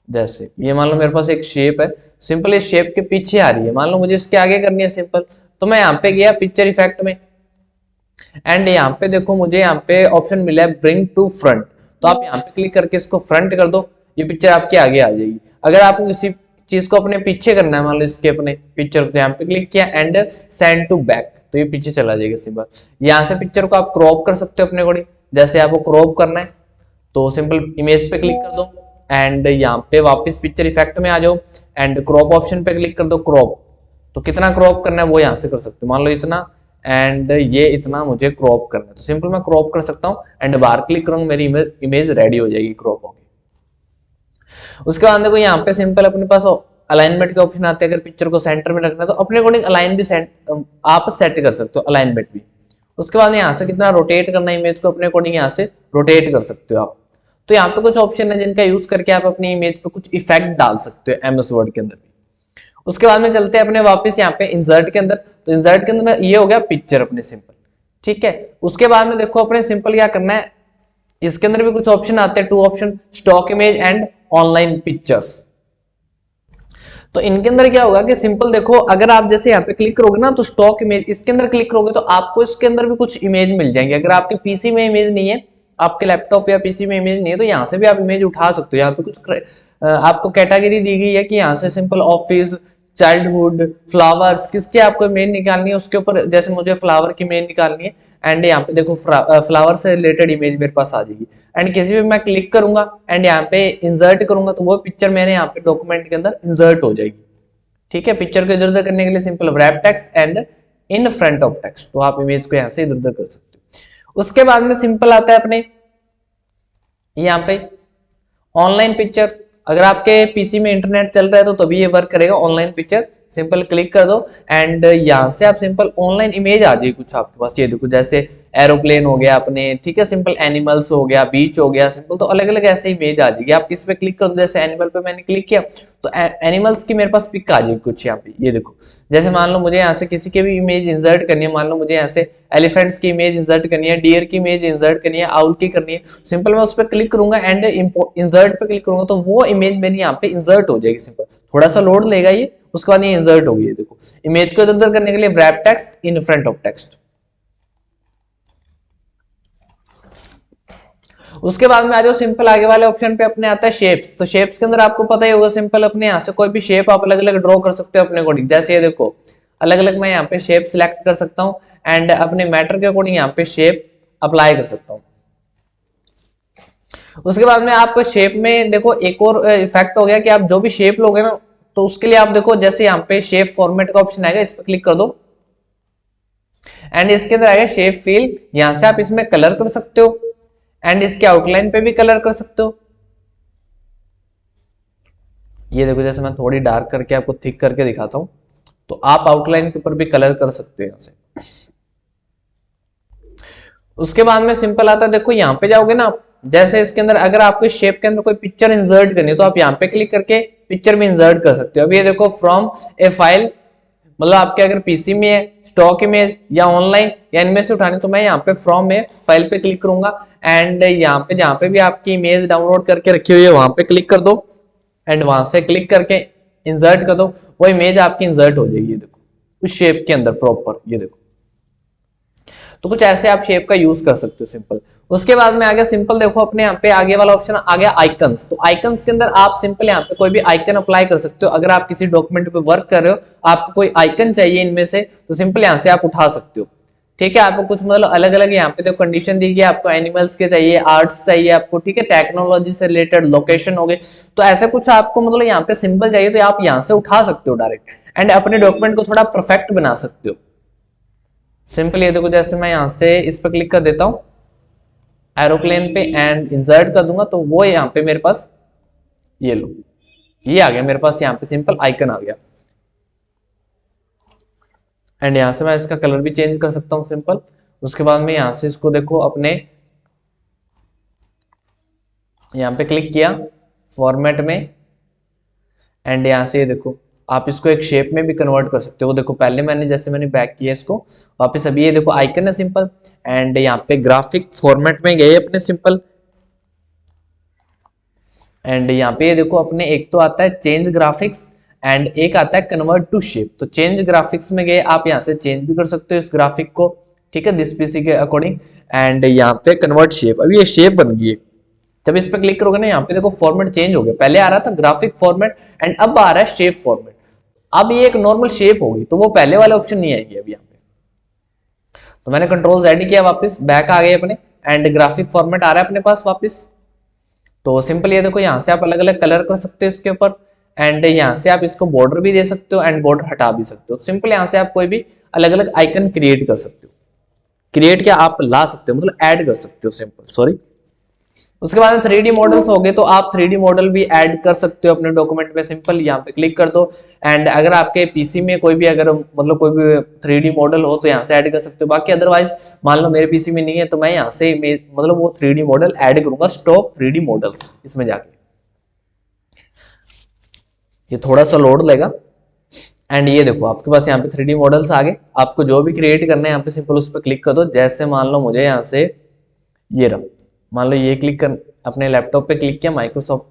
जैसे ये मान लो मेरे पास एक शेप है, सिंपल इस शेप के पीछे आ रही है, मान लो मुझे इसके आगे करनी है सिंपल, तो मैं यहाँ पे गया पिक्चर इफेक्ट में एंड यहाँ पे देखो मुझे यहाँ पे ऑप्शन मिला है ब्रिंग टू फ्रंट। तो आप यहाँ पे क्लिक करके इसको फ्रंट कर दो, ये पिक्चर आपके आगे आ जाएगी। अगर आपको किसी चीज को अपने पीछे करना है, मान लो इसके अपने पिक्चर को, यहाँ पे क्लिक किया एंड सेंड टू बैक, तो ये पीछे चला जाएगा सिंपल। यहाँ से पिक्चर को आप क्रॉप कर सकते हो अपने अकॉर्डिंग। जैसे आपको क्रॉप करना है तो सिंपल इमेज पे क्लिक कर दो एंड यहाँ पे वापस पिक्चर इफेक्ट में आ जाओ एंड क्रॉप ऑप्शन पे क्लिक कर दो क्रॉप। तो कितना क्रॉप करना है वो यहाँ से कर सकते हो, मान लो इतना एंड ये इतना मुझे क्रॉप करना है तो सिंपल मैं क्रॉप कर सकता हूँ एंड बाहर क्लिक करूंगा, मेरी इमेज रेडी हो जाएगी क्रॉप होगी। उसके बाद देखो यहाँ पे सिंपल अपने पास अलाइनमेंट के ऑप्शन आते हैं। अगर पिक्चर को सेंटर में रखना है तो अपने अकॉर्डिंग अलाइन भी आप सेट कर सकते हो, अलाइनमेंट भी। उसके बाद यहाँ से कितना रोटेट करना है इमेज को, अपने अकॉर्डिंग यहाँ से रोटेट कर सकते हो आप। तो यहाँ पे कुछ ऑप्शन है जिनका यूज करके आप अपनी इमेज पे कुछ इफेक्ट डाल सकते हो एमएस वर्ड के अंदर भी। उसके बाद में चलते हैं अपने वापस यहाँ पे इंसर्ट के अंदर। तो इंसर्ट के अंदर ये हो गया पिक्चर अपने सिंपल, ठीक है। उसके बाद में देखो अपने सिंपल क्या करना है, इसके अंदर भी कुछ ऑप्शन आते हैं, 2 option, stock image and online pictures. तो इनके अंदर क्या होगा कि सिंपल देखो अगर आप जैसे यहाँ पे क्लिक करोगे ना तो स्टॉक इमेज, इसके अंदर क्लिक करोगे तो आपको इसके अंदर भी कुछ इमेज मिल जाएंगे। अगर आपके पीसी में इमेज नहीं है, आपके लैपटॉप या पीसी में इमेज नहीं है, तो यहाँ से भी आप इमेज उठा सकते हो। यहाँ पे कुछ आपको कैटेगरी दी गई है कि यहाँ से सिंपल ऑफिस, चाइल्डहुड, फ्लावर्स, किसकी आपको इमेज निकालनी है उसके ऊपर, जैसे मुझे फ्लावर की इमेज निकालनी है एंड यहाँ पे देखो फ्लावर से रिलेटेड इमेज मेरे पास आ जाएगी एंड किसी भी मैं क्लिक करूंगा एंड यहाँ पे इंसर्ट करूंगा तो वो पिक्चर मैंने यहाँ पे डॉक्यूमेंट के अंदर इंसर्ट हो जाएगी, ठीक है। पिक्चर को इधर उधर करने के लिए simple wrap text and in front of text, तो आप इमेज को यहाँ से इधर उधर कर सकते हो। उसके बाद में सिंपल आता है अपने यहाँ पे ऑनलाइन पिक्चर। अगर आपके पीसी में इंटरनेट चल रहा है तो तभी ये वर्क करेगा। ऑनलाइन पिक्चर सिंपल क्लिक कर दो एंड यहाँ से आप सिंपल ऑनलाइन इमेज आ जाएगी कुछ आपके पास। ये देखो जैसे एरोप्लेन हो गया अपने, ठीक है, सिंपल एनिमल्स हो गया, बीच हो गया, सिंपल तो अलग अलग ऐसे इमेज आ जाएगी। आप इस पे क्लिक कर दो, जैसे एनिमल पे मैंने क्लिक किया तो एनिमल्स की मेरे पास पिक आ जाएगी कुछ यहाँ पे। ये देखो जैसे मान लो मुझे यहाँ से किसी की भी इमेज इंसर्ट करनी है, मान लो मुझे यहाँ से एलिफेंट्स की इमेज इंसर्ट करनी है, डियर की इमेज इंसर्ट करनी है, आउल की करनी है, सिंपल मैं उस पर क्लिक करूंगा एंड इंसर्ट पे क्लिक करूंगा तो वो इमेज मेरी यहाँ पे इंसर्ट हो जाएगी। सिंपल थोड़ा सा लोड लेगा ये, उसके बाद ये इंसर्ट होगी। देखो इमेज को इधर करने के लिए wrap text in front of text. उसके बाद में आ जाओ सिंपल आगे वाले ऑप्शन पे अपने आता है शेप्स। तो शेप्स के अंदर आपको पता ही होगा सिंपल अपने यहाँ से कोई भी शेप आप अलग अलग ड्रॉ कर सकते हो अपने अकॉर्डिंग। जैसे ये देखो अलग अलग मैं यहाँ पे शेप सिलेक्ट कर सकता हूँ एंड अपने मैटर के अकॉर्डिंग यहाँ पे शेप अप्लाई कर सकता हूँ। उसके बाद में आप शेप में देखो एक और इफेक्ट हो गया कि आप जो भी शेप लोगे ना तो उसके लिए आप देखो जैसे यहाँ पे शेप फॉर्मेट का ऑप्शन आएगा, इस पर क्लिक कर दो एंड इसके अंदर आएगा शेप फिल। यहां से आप इसमें कलर कर सकते हो एंड इसके आउटलाइन पे भी कलर कर सकते हो। ये देखो जैसे मैं थोड़ी डार्क करके आपको थिक करके दिखाता हूं तो आप आउटलाइन के ऊपर भी कलर कर सकते हो यहां से। उसके बाद में सिंपल आता है, देखो यहाँ पे जाओगे ना आप, जैसे इसके अंदर अगर आपको शेप के अंदर कोई पिक्चर इंसर्ट करनी है तो आप यहाँ पे क्लिक करके पिक्चर में इंसर्ट कर सकते हो। अब ये देखो फ्रॉम ए फाइल, मतलब आपके अगर पीसी में है स्टॉक इमेज या ऑनलाइन या इनमें से उठाने, तो मैं यहाँ पे फ्रॉम ए फाइल पे क्लिक करूंगा एंड यहाँ पे जहाँ पे भी आपकी इमेज डाउनलोड करके रखी हुई है वहां पे क्लिक कर दो एंड वहां से क्लिक करके इंसर्ट कर दो, वो इमेज आपकी इंसर्ट हो जाएगी। ये देखो उस शेप के अंदर प्रॉपर, ये देखो। तो कुछ ऐसे आप शेप का यूज कर सकते हो सिंपल। उसके बाद में आ गया सिंपल, देखो अपने यहाँ पे आगे वाला ऑप्शन आ गया आइकन्स। तो आइकन्स के अंदर आप सिंपल यहाँ पे कोई भी आइकन अप्लाई कर सकते हो। अगर आप किसी डॉक्यूमेंट पे वर्क कर रहे हो, आपको कोई आइकन चाहिए इनमें से, तो सिंपल यहाँ से आप उठा सकते हो। ठीक है, आपको कुछ मतलब अलग अलग यहाँ पे तो कंडीशन दी गई, आपको एनिमल्स के चाहिए, आर्ट्स चाहिए आपको, ठीक है, टेक्नोलॉजी से रिलेटेड, लोकेशन हो गए, तो ऐसा कुछ आपको मतलब यहाँ पे सिंपल चाहिए तो आप यहाँ से उठा सकते हो डायरेक्ट एंड अपने डॉक्यूमेंट को थोड़ा परफेक्ट बना सकते हो। सिंपल ये देखो जैसे मैं यहाँ से इस पर क्लिक कर देता हूँ एरोप्लेन पे एंड इंसर्ट कर दूंगा तो वो यहाँ पे मेरे पास, ये लो, ये आ गया मेरे पास यहाँ पे सिंपल आइकन आ गया एंड यहाँ से मैं इसका कलर भी चेंज कर सकता हूँ सिंपल। उसके बाद में यहाँ से इसको देखो अपने यहाँ पे क्लिक किया फॉर्मेट में एंड यहाँ से ये देखो आप इसको एक शेप में भी कन्वर्ट कर सकते हो। देखो पहले मैंने बैक किया इसको वापस, अभी ये देखो आइकन है सिंपल एंड यहाँ पे ग्राफिक फॉर्मेट में गए अपने सिंपल एंड यहाँ पे ये देखो अपने एक तो आता है चेंज ग्राफिक्स एंड एक आता है कन्वर्ट टू शेप। तो चेंज ग्राफिक्स में गए आप यहाँ से चेंज भी कर सकते हो इस ग्राफिक को, ठीक है, दिस पीसी के अकॉर्डिंग एंड यहाँ पे कन्वर्ट शेप, अभी ये शेप बन गई है। जब इस पे क्लिक करोगे ना यहाँ पे देखो फॉर्मेट चेंज हो गया, पहले आ रहा था ग्राफिक फॉर्मेट एंड अब आ रहा है शेप फॉर्मेट। अब ये एक नॉर्मल शेप होगी तो वो पहले वाले ऑप्शन नहीं आएगी अभी यहाँ पे। तो मैंने कंट्रोल Z किया, वापस बैक आ गए अपने एंड ग्राफिक फॉर्मेट आ रहा है अपने पास वापस। तो सिंपल ये देखो यहाँ से आप अलग अलग कलर कर सकते हो इसके ऊपर एंड यहाँ से आप इसको बॉर्डर भी दे सकते हो एंड बॉर्डर हटा भी सकते हो। सिंपल यहाँ से आप कोई भी अलग अलग आइकन क्रिएट कर सकते हो, क्रिएट क्या आप ला सकते हो, मतलब ऐड कर सकते हो सिंपल, सॉरी। उसके बाद 3D मॉडल्स हो गए तो आप 3D मॉडल भी ऐड कर सकते हो अपने डॉक्यूमेंट में। सिंपल यहाँ पे क्लिक कर दो एंड अगर आपके पीसी में कोई भी अगर मतलब कोई भी 3D मॉडल हो तो यहाँ से ऐड कर सकते हो। बाकी अदरवाइज मान लो मेरे पीसी में नहीं है तो मैं यहाँ से मतलब वो 3D मॉडल ऐड करूंगा, स्टॉक 3D मॉडल्स इसमें जाके। ये थोड़ा सा लोड लेगा एंड ये देखो आपके पास यहाँ पे 3D मॉडल्स आ गए। आपको जो भी क्रिएट करना है यहाँ पे सिंपल उस पर क्लिक कर दो। जैसे मान लो मुझे यहाँ से ये रहा, मान लो ये क्लिक कर, अपने लैपटॉप पे क्लिक किया माइक्रोसॉफ्ट,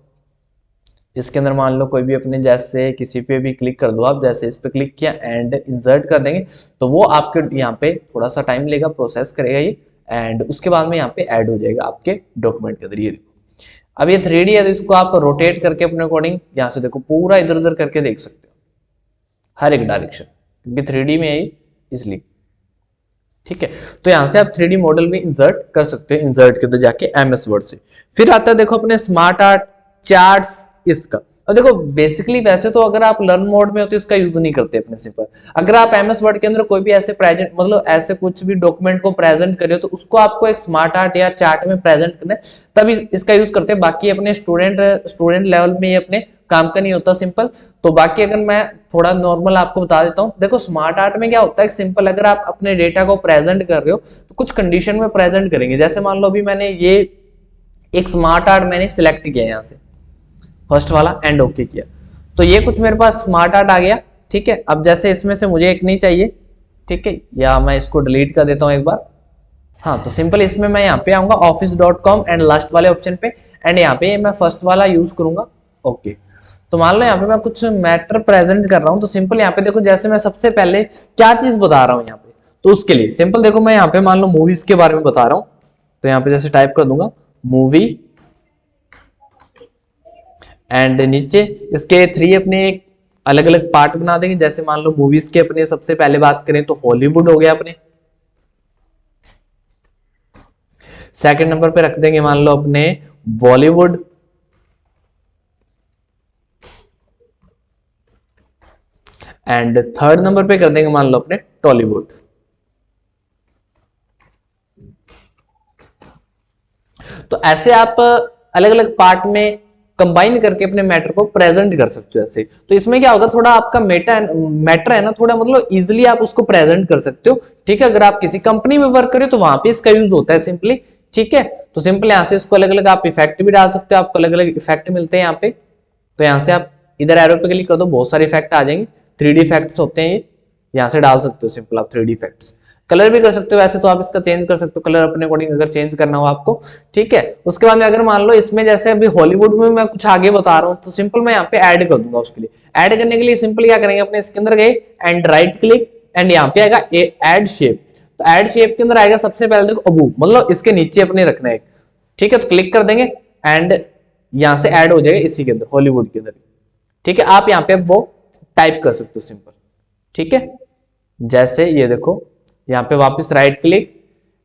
इसके अंदर मान लो कोई भी अपने जैसे किसी पे भी क्लिक कर दो आप, जैसे इस पे क्लिक किया एंड इंसर्ट कर देंगे तो वो आपके यहाँ पे थोड़ा सा टाइम लेगा, प्रोसेस करेगा ये एंड उसके बाद में यहाँ पे ऐड हो जाएगा आपके डॉक्यूमेंट के अंदर। ये देखो अब ये 3D है तो इसको आप रोटेट करके अपने अकॉर्डिंग यहाँ से देखो पूरा इधर उधर करके देख सकते हो हर एक डायरेक्शन, क्योंकि 3D में है इसलिए, ठीक है। तो यहाँ से आप 3D मॉडल भी इंसर्ट कर सकते हो, इंसर्ट के अंदर जाके MS वर्ड से। फिर आता है देखो अपने स्मार्ट आर्ट चार्ट्स, इसका अब देखो बेसिकली वैसे तो अगर आप लर्न मोड में हो तो इसका यूज नहीं करते अपने सिंपल। अगर आप एमएस वर्ड के अंदर कोई भी ऐसे प्रेजेंट मतलब ऐसे कुछ भी डॉक्यूमेंट को प्रेजेंट करियो तो उसको आपको एक स्मार्ट आर्ट या चार्ट में प्रेजेंट करना है तभी इसका यूज करते हैं। बाकी अपने स्टूडेंट लेवल में ये अपने काम का नहीं होता सिंपल। तो बाकी अगर मैं थोड़ा नॉर्मल आपको बता देता हूँ, देखो स्मार्ट आर्ट में क्या होता है सिंपल, अगर आप अपने डेटा को प्रेजेंट कर रहे हो तो कुछ कंडीशन में प्रेजेंट करेंगे। जैसे मान लो अभी मैंने ये एक स्मार्ट आर्ट मैंने सिलेक्ट किया यहाँ से फर्स्ट वाला एंड ओके किया, तो ये कुछ मेरे पास स्मार्ट आर्ट आ गया। ठीक है, अब जैसे इसमें से मुझे एक नहीं चाहिए, ठीक है, या मैं इसको डिलीट कर देता हूँ एक बार। हाँ, तो सिंपल इसमें मैं यहाँ पे आऊंगा office.com एंड लास्ट वाले ऑप्शन पे एंड यहाँ पे मैं फर्स्ट वाला यूज करूंगा ओके। तो मान लो यहाँ पे मैं कुछ मैटर प्रेजेंट कर रहा हूँ, तो सिंपल यहाँ पे देखो जैसे मैं सबसे पहले क्या चीज बता रहा हूँ यहाँ पे, तो उसके लिए सिंपल देखो मैं यहाँ पे मान लो मूवीज के बारे में बता रहा हूँ, तो यहाँ पे जैसे टाइप कर दूंगा मूवी एंड नीचे इसके 3 अपने अलग अलग पार्ट बना देंगे। जैसे मान लो मूवीज के अपने सबसे पहले बात करें तो हॉलीवुड हो गया अपने, सेकंड नंबर पे रख देंगे मान लो अपने बॉलीवुड, एंड थर्ड नंबर पे कर देंगे मान लो अपने टॉलीवुड। तो ऐसे आप अलग अलग पार्ट में कंबाइन करके अपने मैटर को प्रेजेंट कर सकते हो ऐसे। तो इसमें क्या होगा, थोड़ा आपका मैटर है ना, थोड़ा मतलब इजीली आप उसको प्रेजेंट कर सकते हो। ठीक है, अगर आप किसी कंपनी में वर्क करें तो वहां पे इसका यूज होता है सिंपली। ठीक है, तो सिंपल यहाँ से इसको अलग अलग आप इफेक्ट भी डाल सकते हो, आपको अलग अलग इफेक्ट मिलते हैं यहाँ पे। तो यहाँ से आप इधर एरो पे क्लिक कर दो, बहुत सारे इफेक्ट आ जाएंगे, 3D इफेक्ट्स होते हैं ये, यहाँ से डाल सकते हो सिंपल आप 3D इफेक्ट्स। कलर भी कर सकते हो वैसे तो आप इसका चेंज कर सकते हो कलर अपने अकॉर्डिंग अगर चेंज करना हो आपको। ठीक है, उसके बाद में अगर मान लो इसमें जैसे अभी हॉलीवुड में मैं कुछ आगे बता रहा हूँ तो सिंपल मैं यहाँ पे ऐड कर दूंगा। उसके लिए ऐड करने के लिए सिंपल क्या करेंगे, अपने इसके अंदर गए एंड राइट क्लिक एंड यहाँ पे आएगा ऐड शेप। तो ऐड शेप के अंदर आएगा सबसे पहले देखो अबू, मतलब इसके नीचे अपने रखना है। ठीक है, तो क्लिक कर देंगे एंड यहाँ से ऐड हो जाएगा इसी के अंदर हॉलीवुड के अंदर। ठीक है, आप यहाँ पे वो टाइप कर सकते हो सिंपल। ठीक है, जैसे ये देखो यहाँ पे वापस राइट क्लिक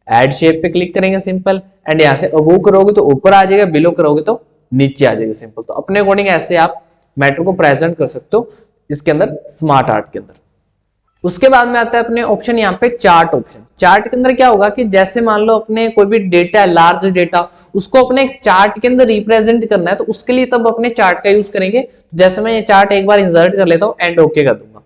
ऐड शेप पे क्लिक करेंगे सिंपल एंड यहाँ से अबू करोगे तो ऊपर आ जाएगा, बिलो करोगे तो नीचे आ जाएगा सिंपल। तो अपने अकॉर्डिंग ऐसे आप मैटर को प्रेजेंट कर सकते हो इसके अंदर स्मार्ट आर्ट के अंदर। उसके बाद में आता है अपने ऑप्शन यहाँ पे चार्ट ऑप्शन। चार्ट के अंदर क्या होगा कि जैसे मान लो अपने कोई भी डेटा लार्ज डेटा उसको अपने एक चार्ट के अंदर रिप्रेजेंट करना है, तो उसके लिए तब अपने चार्ट का यूज करेंगे। जैसे मैं ये चार्ट एक बार इंसर्ट कर लेता हूँ एंड ओके कर दूंगा,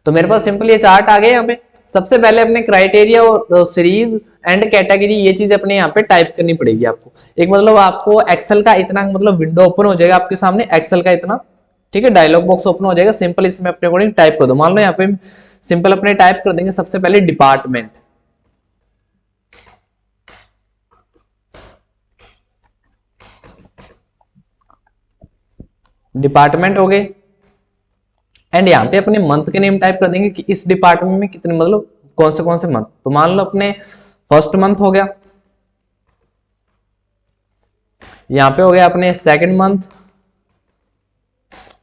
तो मेरे पास सिंपल ये चार्ट आ गया। यहाँ पे सबसे पहले अपने क्राइटेरिया और सीरीज एंड कैटेगरी ये चीज अपने यहाँ पे टाइप करनी पड़ेगी आपको। एक मतलब आपको एक्सेल का इतना मतलब विंडो ओपन हो जाएगा आपके सामने, एक्सेल का इतना, ठीक है, डायलॉग बॉक्स ओपन हो जाएगा। सिंपल इसमें अपने अकॉर्डिंग टाइप कर दो। मान लो यहाँ पे सिंपल अपने टाइप कर देंगे सबसे पहले डिपार्टमेंट, डिपार्टमेंट हो गए एंड यहाँ पे अपने मंथ के नेम टाइप कर देंगे कि इस डिपार्टमेंट में कितने मतलब कौन से मंथ। तो मान लो अपने फर्स्ट मंथ हो गया, यहाँ पे हो गया अपने सेकंड मंथ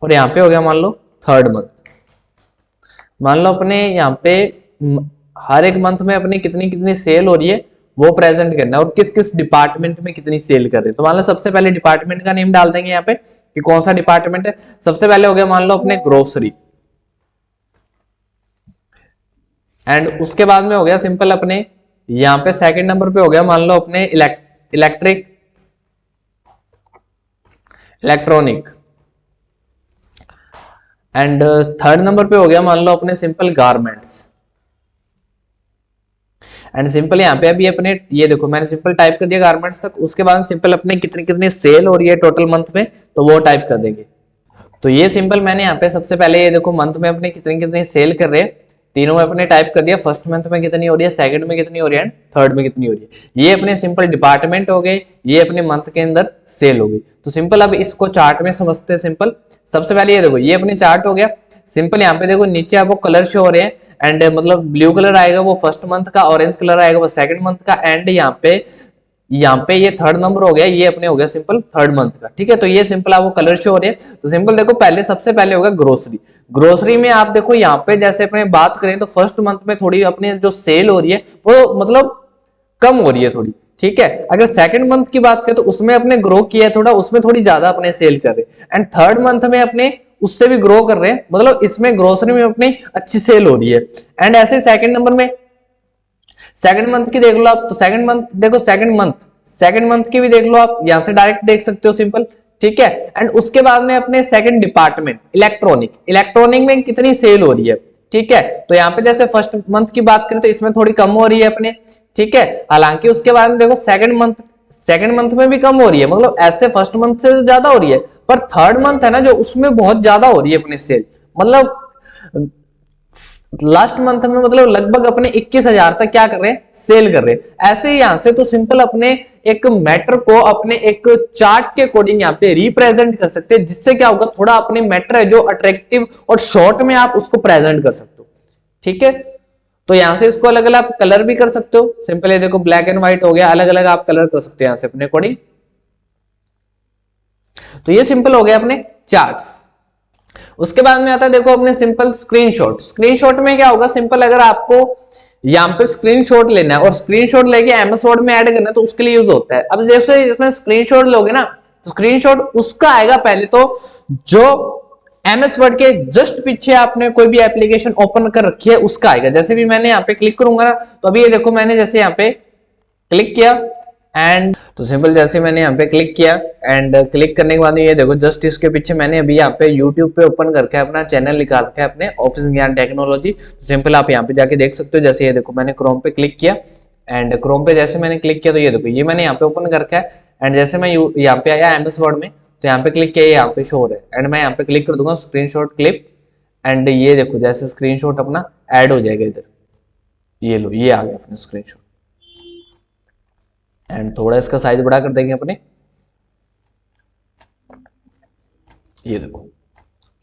और यहाँ पे हो गया मान लो थर्ड मंथ। मान लो अपने यहाँ पे हर एक मंथ में अपनी कितनी कितनी सेल हो रही है वो प्रेजेंट करना है और किस किस डिपार्टमेंट में कितनी सेल कर रहे हैं। तो मान लो सबसे पहले डिपार्टमेंट का नेम डाल देंगे यहाँ पे कि कौन सा डिपार्टमेंट है। सबसे पहले हो गया मान लो अपने ग्रोसरी एंड उसके बाद में हो गया सिंपल अपने यहाँ पे सेकंड नंबर पे हो गया मान लो अपने इलेक्ट्रॉनिक एंड थर्ड नंबर पे हो गया मान लो अपने सिंपल गारमेंट्स एंड सिंपल यहाँ पे अभी अपने ये देखो मैंने सिंपल टाइप कर दिया गारमेंट्स तक। उसके बाद सिंपल अपने कितनी कितनी सेल हो रही है टोटल मंथ में तो वो टाइप कर देंगे। तो ये सिंपल मैंने यहाँ पे सबसे पहले ये देखो मंथ में अपने कितनी कितनी सेल कर रहे हैं तीनों में अपने टाइप कर दिया। फर्स्ट मंथ में कितनी हो रही है, सेकंड में कितनी हो रही है एंड थर्ड में कितनी हो रही है। ये अपने सिंपल डिपार्टमेंट हो गए, ये अपने मंथ के अंदर सेल हो गई। तो सिंपल अब इसको चार्ट में समझते हैं। सिंपल सबसे पहले ये देखो ये अपने चार्ट हो गया। सिंपल यहाँ पे देखो नीचे आपको कलर शो हो रहे हैं एंड मतलब ब्लू कलर आएगा वो फर्स्ट मंथ का, ऑरेंज कलर आएगा वो सेकंड मंथ का एंड यहाँ पे ये थर्ड नंबर हो गया, ये अपने हो गया सिंपल थर्ड मंथ का। ठीक है, तो ये सिंपल आपको कलर शो हो रहे हैं। तो सिंपल देखो पहले सबसे पहले होगा ग्रोसरी। ग्रोसरी में आप देखो यहाँ पे जैसे अपने बात करें तो फर्स्ट मंथ में थोड़ी अपने जो सेल हो रही है वो मतलब कम हो रही है थोड़ी। ठीक है। अगर सेकंड मंथ की बात करें तो उसमें अपने ग्रो किया है थोड़ा, उसमें थोड़ी ज्यादा अपने सेल कर रहे हैं। एंड थर्ड मंथ में अपने उससे भी ग्रो कर रहे हैं, मतलब इसमें ग्रोसरी में अपनी अच्छी सेल हो रही है। एंड ऐसे सेकंड नंबर में सेकंड मंथ की देख लो आप, तो सेकंड मंथ देखो, सेकंड मंथ की भी देख लो आप, यहां से डायरेक्ट देख सकते हो सिंपल, ठीक है। एंड उसके बाद में अपने सेकंड डिपार्टमेंट इलेक्ट्रॉनिक में कितनी सेल हो रही है, ठीक है। तो यहाँ पे जैसे फर्स्ट मंथ की बात करें तो इसमें थोड़ी कम हो रही है अपने, ठीक है। हालांकि उसके बाद में देखो सेकंड मंथ में भी कम हो रही है, मतलब ऐसे फर्स्ट मंथ से ज्यादा हो रही है, पर थर्ड मंथ है ना जो, उसमें बहुत ज्यादा हो रही है अपनी सेल, मतलब लास्ट मंथ में मतलब लगभग अपने 21,000 तक क्या कर रहे हैं, सेल कर रहे हैं। ऐसे ही यहां से तो सिंपल अपने एक मैटर को अपने एक चार्ट के अकॉर्डिंग यहाँ पे रिप्रेजेंट कर सकते हैं, जिससे क्या होगा, थोड़ा अपने मैटर है जो अट्रैक्टिव और शॉर्ट में आप उसको प्रेजेंट कर सकते हो, ठीक है। तो यहां से इसको अलग अलग आप कलर भी कर सकते हो, सिंपल ये देखो ब्लैक एंड व्हाइट हो गया, अलग अलग आप कलर कर सकते हो यहां से अपने अकॉर्डिंग। तो ये सिंपल हो गया अपने चार्ट्स। उसके बाद में आता है देखो अपने सिंपल स्क्रीनशॉट में क्या होगा, सिंपल अगर आपको यहाँ पे स्क्रीनशॉट लेना है और स्क्रीनशॉट लेके एमएस वर्ड में ऐड करना है तो उसके लिए यूज होता है। अब जैसे इसमें स्क्रीनशॉट लोगे ना, तो स्क्रीनशॉट उसका आएगा पहले तो जो एमएस वर्ड के जस्ट पीछे आपने कोई भी एप्लीकेशन ओपन कर रखी है उसका आएगा। जैसे भी मैंने यहाँ पे क्लिक करूंगा ना, तो अभी ये देखो मैंने जैसे यहाँ पे क्लिक किया एंड तो सिंपल जैसे मैंने यहाँ पे क्लिक किया एंड क्लिक करने के बाद ये देखो जस्ट इसके पीछे मैंने अभी यहाँ पे YouTube पे ओपन करके अपना चैनल निकाल रखा है अपने ऑफिस ज्ञान टेक्नोलॉजी। तो सिंपल आप यहाँ पे जाके देख सकते हो, जैसे ये देखो मैंने क्रोम पे क्लिक किया एंड क्रोम पे जैसे मैंने क्लिक किया तो ये देखो ये मैंने यहाँ पे ओपन कर रखा है। एंड जैसे मैं यहाँ पे आया एमएस वर्ड में, तो यहाँ पे क्लिक किया, यहाँ पे शो हो रहा है एंड मैं यहाँ पे क्लिक कर दूंगा स्क्रीनशॉट क्लिप एंड ये देखो जैसे स्क्रीनशॉट अपना ऐड हो जाएगा इधर, ये लो ये आ गया अपना स्क्रीनशॉट। एंड थोड़ा इसका साइज बड़ा कर देंगे अपने, ये देखो,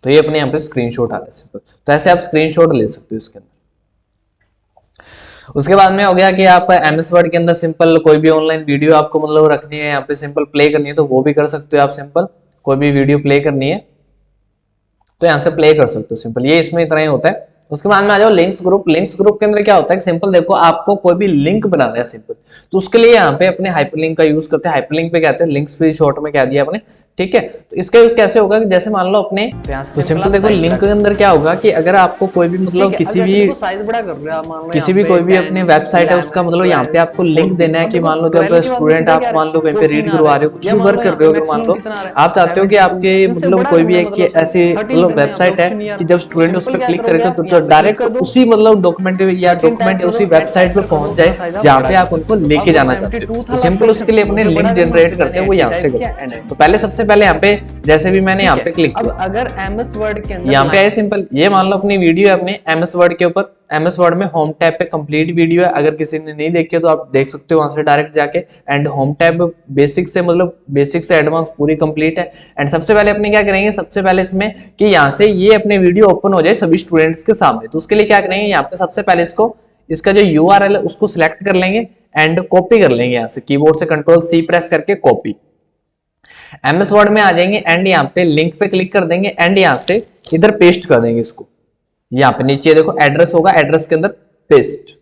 तो ये अपने यहाँ पे स्क्रीनशॉट आ रहा है सिंपल। तो ऐसे आप स्क्रीनशॉट ले सकते हो इसके अंदर। उसके बाद में हो गया कि आप एमएस वर्ड के अंदर सिंपल कोई भी ऑनलाइन वीडियो आपको मतलब रखनी है, यहाँ पे सिंपल प्ले करनी है तो वो भी कर सकते हो आप। सिंपल कोई भी वीडियो प्ले करनी है तो यहाँ से प्ले कर सकते हो सिंपल, ये इसमें इतना ही होता है। उसके बाद में आ जाओ लिंक्स ग्रुप के अंदर क्या होता है, सिंपल देखो आपको कोई भी लिंक बनाना है सिंपल, तो उसके लिए यहाँ पे अपने हाइपरलिंक का यूज करते हैं। हाइपरलिंक पे कहते हैं, लिंक्स पे शॉर्ट में कह दिया आपने, ठीक है। तो इसका यूज कैसे होगा कि जैसे मान लो अपने तो सिंपल देखो लिंक के अंदर क्या होगा कि अगर आपको कोई भी मतलब किसी भी कोई भी अपनी वेबसाइट है उसका मतलब यहाँ पे आपको लिंक देना है कि मान लो जब स्टूडेंट आप मान लो कहीं पे रीड करवा रहे हो, कुछ भी वर्क कर रहे हो, अगर मान लो आप चाहते हो कि आपके मतलब कोई भी एक ऐसी मतलब वेबसाइट है कि जब स्टूडेंट उस पर क्लिक करेगा तो डायरेक्ट उसी मतलब डॉक्यूमेंट उसी वेबसाइट पे पहुंच जाए जहाँ पे आप उनको लेके जाना चाहते हो। तो सिंपल उसके लिए अपने लिंक जनरेट करते हैं, वो यहाँ से करते हैं। तो पहले सबसे पहले यहाँ पे जैसे भी मैंने यहाँ पे क्लिक किया, अगर एमएस वर्ड के अंदर यहाँ पे आए सिंपल, ये मान लो अपनी वीडियो है अपने एमएस वर्ड के ऊपर, एमएस वर्ड में होम टैब पे कंप्लीट वीडियो है। अगर किसी ने नहीं देखी तो आप देख सकते हो वहां से डायरेक्ट जाके। एंड होम टैब बेसिक से मतलब बेसिक से एडवांस पूरी कंप्लीट है। एंड सबसे पहले अपने क्या करेंगे, सबसे पहले इसमें कि यहाँ से ये अपने वीडियो ओपन हो जाए सभी स्टूडेंट्स के सामने, तो उसके लिए क्या करेंगे, यहाँ पे सबसे पहले इसका जो यूआरएल है उसको सिलेक्ट कर लेंगे एंड कॉपी कर लेंगे। यहाँ से कीबोर्ड से कंट्रोल सी प्रेस करके कॉपी, एमएस वर्ड में आ जाएंगे एंड यहाँ पे लिंक पे क्लिक कर देंगे एंड यहाँ से इधर पेस्ट कर देंगे इसको। यहाँ पे नीचे देखो एड्रेस होगा, एड्रेस के अंदर पेस्ट,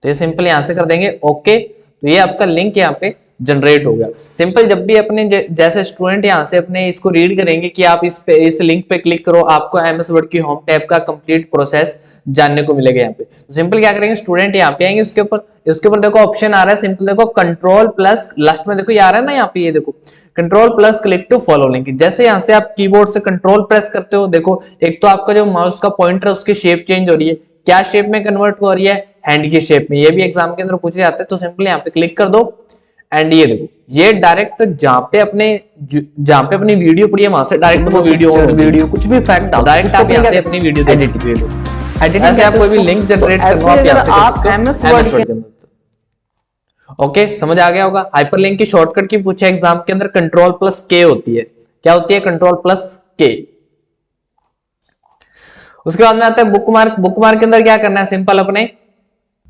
तो ये सिंपल यहाँ से कर देंगे ओके। तो ये आपका लिंक यहाँ पे जनरेट हो गया। सिंपल जब भी अपने जैसे स्टूडेंट यहाँ से अपने इसको रीड करेंगे कि आप इस लिंक पे क्लिक करो, आपको एमएस वर्ड की होम टैब का कंप्लीट प्रोसेस जानने को मिलेगा यहाँ पे। तो सिंपल क्या करेंगे, स्टूडेंट यहाँ पे आएंगे, इसके ऊपर देखो ऑप्शन आ रहा है, सिंपल देखो कंट्रोल प्लस लास्ट में देखो ये आ रहा है ना यहाँ पे, ये देखो control plus click to follow link. जैसे यहाँ से आप कीबोर्ड से कंट्रोल प्रेस करते हो, देखो एक तो आपका जो माउस का पॉइंटर है उसकी शेप चेंज हो रही है, क्या शेप में कन्वर्ट हो रही है, हैंड की शेप में। ये भी एग्जाम के अंदर पूछे जाते हैं। तो सिंपली यहाँ पे क्लिक कर दो एंड ये देखो ये डायरेक्ट जहाँ पे अपनी वीडियो पड़ी है वहां से डायरेक्ट वो वीडियो कुछ भी फैक्ट डाल डायरेक्ट आप यहाँ से अपनी वीडियो एडिट ऐसे आप कोई भी लिंक जनरेट करना आप यहाँ से कर सकते हो एमएस वर्ड के अंदर। ओके समझ आ गया होगा। हाइपरलिंक की शॉर्टकट की पूछे एग्जाम के अंदर, कंट्रोल प्लस के होती है। क्या होती है, कंट्रोल प्लस के। उसके बाद में आता है बुकमार्क। बुकमार्क के अंदर क्या करना है, सिंपल अपने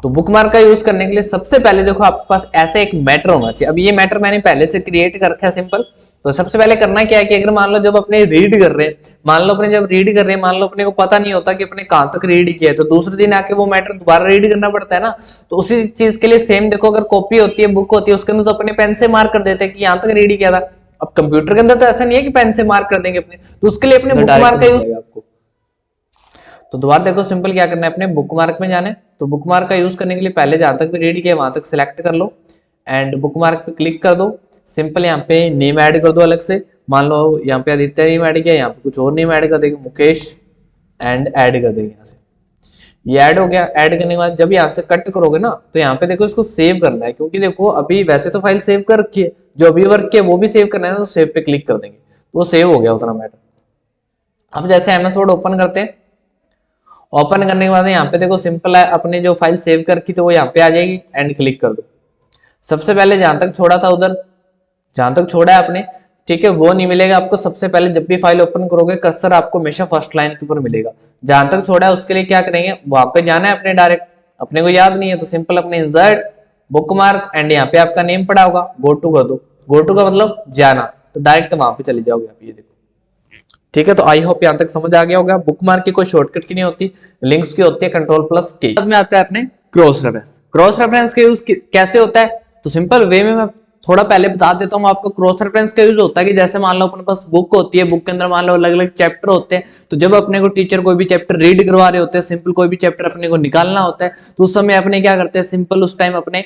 तो बुकमार्क का यूज करने के लिए सबसे पहले देखो आपके पास ऐसे एक मैटर होना चाहिए। अब ये मैटर मैंने पहले से क्रिएट कर रखा है सिंपल। तो सबसे पहले करना क्या है कि अगर मान लो जब अपने रीड कर रहे हैं, मान लो अपने जब रीड कर रहे हैं, मान लो अपने को पता नहीं होता कि अपने कहां तक रीड किया है, तो दूसरे दिन आके वो मैटर दोबारा रीड करना पड़ता है ना। तो उसी चीज के लिए सेम देखो, अगर कॉपी होती है, बुक होती है, उसके अंदर तो अपने पेन से मार्क कर देते हैं कि यहाँ तक रीड किया था। अब कंप्यूटर के अंदर तो ऐसा नहीं है कि पेन से मार्क कर देंगे अपने, तो उसके लिए अपने बुक मार्क का यूज आपको। तो दोबारा देखो सिंपल क्या करना है, अपने बुक मार्क में जाना है। तो बुक मार्क का यूज करने के लिए पहले जहां तक भी रीड किया वहां तक सिलेक्ट कर लो एंड बुक मार्क पे क्लिक कर दो। सिंपल यहाँ पे नेम ऐड कर दो अलग से। मान लो यहाँ पे आदित्य नेम ऐड किया, यहाँ पे कुछ और नेम ऐड कर देंगे, मुकेश एंड ऐड कर देंगे यहाँ से। ये ऐड हो गया। ऐड करने के बाद जब यहाँ से कट करोगे ना, तो यहाँ पे देखो इसको सेव करना है, क्योंकि देखो अभी वैसे तो फाइल सेव कर रखी है, जो अभी वर्क किया वो भी सेव करना है, तो सेव पे क्लिक कर देंगे तो वो सेव हो गया उतना मैटर। अब जैसे एमएस वर्ड ओपन करते हैं, ओपन करने के बाद यहाँ पे देखो सिंपल है, अपने जो फाइल सेव कर रखी तो वो यहाँ पे आ जाएगी एंड क्लिक कर दो। सबसे पहले जहां तक छोड़ा था उधर, जहां तक छोड़ा है आपने, ठीक है, वो नहीं मिलेगा आपको। सबसे पहले जब भी फाइल ओपन करोगे कर्सर आपको हमेशा फर्स्ट लाइन के ऊपर मिलेगा। जहां तक छोड़ा है उसके लिए क्या करेंगे, वहां पे जाना है अपने डायरेक्ट, अपने को याद नहीं है तो सिंपल अपने इंसर्ट बुकमार्क एंड यहाँ पे आपका नेम पड़ा होगा, गो टू कर दो। गो टू का मतलब जाना, तो डायरेक्ट वहां पे चले जाओगे आप, ये देखो। ठीक है, तो आई होप यहां तक समझ आ गया होगा। बुकमार्क की कोई शॉर्टकट की नहीं होती, लिंक्स की होती है Ctrl+K। बाद में आता है अपने क्रॉस रेफरेंस। क्रॉस रेफरेंस का यूज कैसे होता है, तो सिंपल वे में मैं थोड़ा पहले बता देता हूँ आपको। क्रॉस रेफरेंस का यूज होता है कि जैसे मान लो अपने पास बुक होती है, बुक के अंदर मान लो अलग अलग चैप्टर होते हैं, तो जब अपने को टीचर कोई भी चैप्टर रीड करवा रहे होते हैं, सिंपल कोई भी चैप्टर अपने को निकालना होता है, तो उस समय अपने क्या करते हैं, सिंपल उस टाइम अपने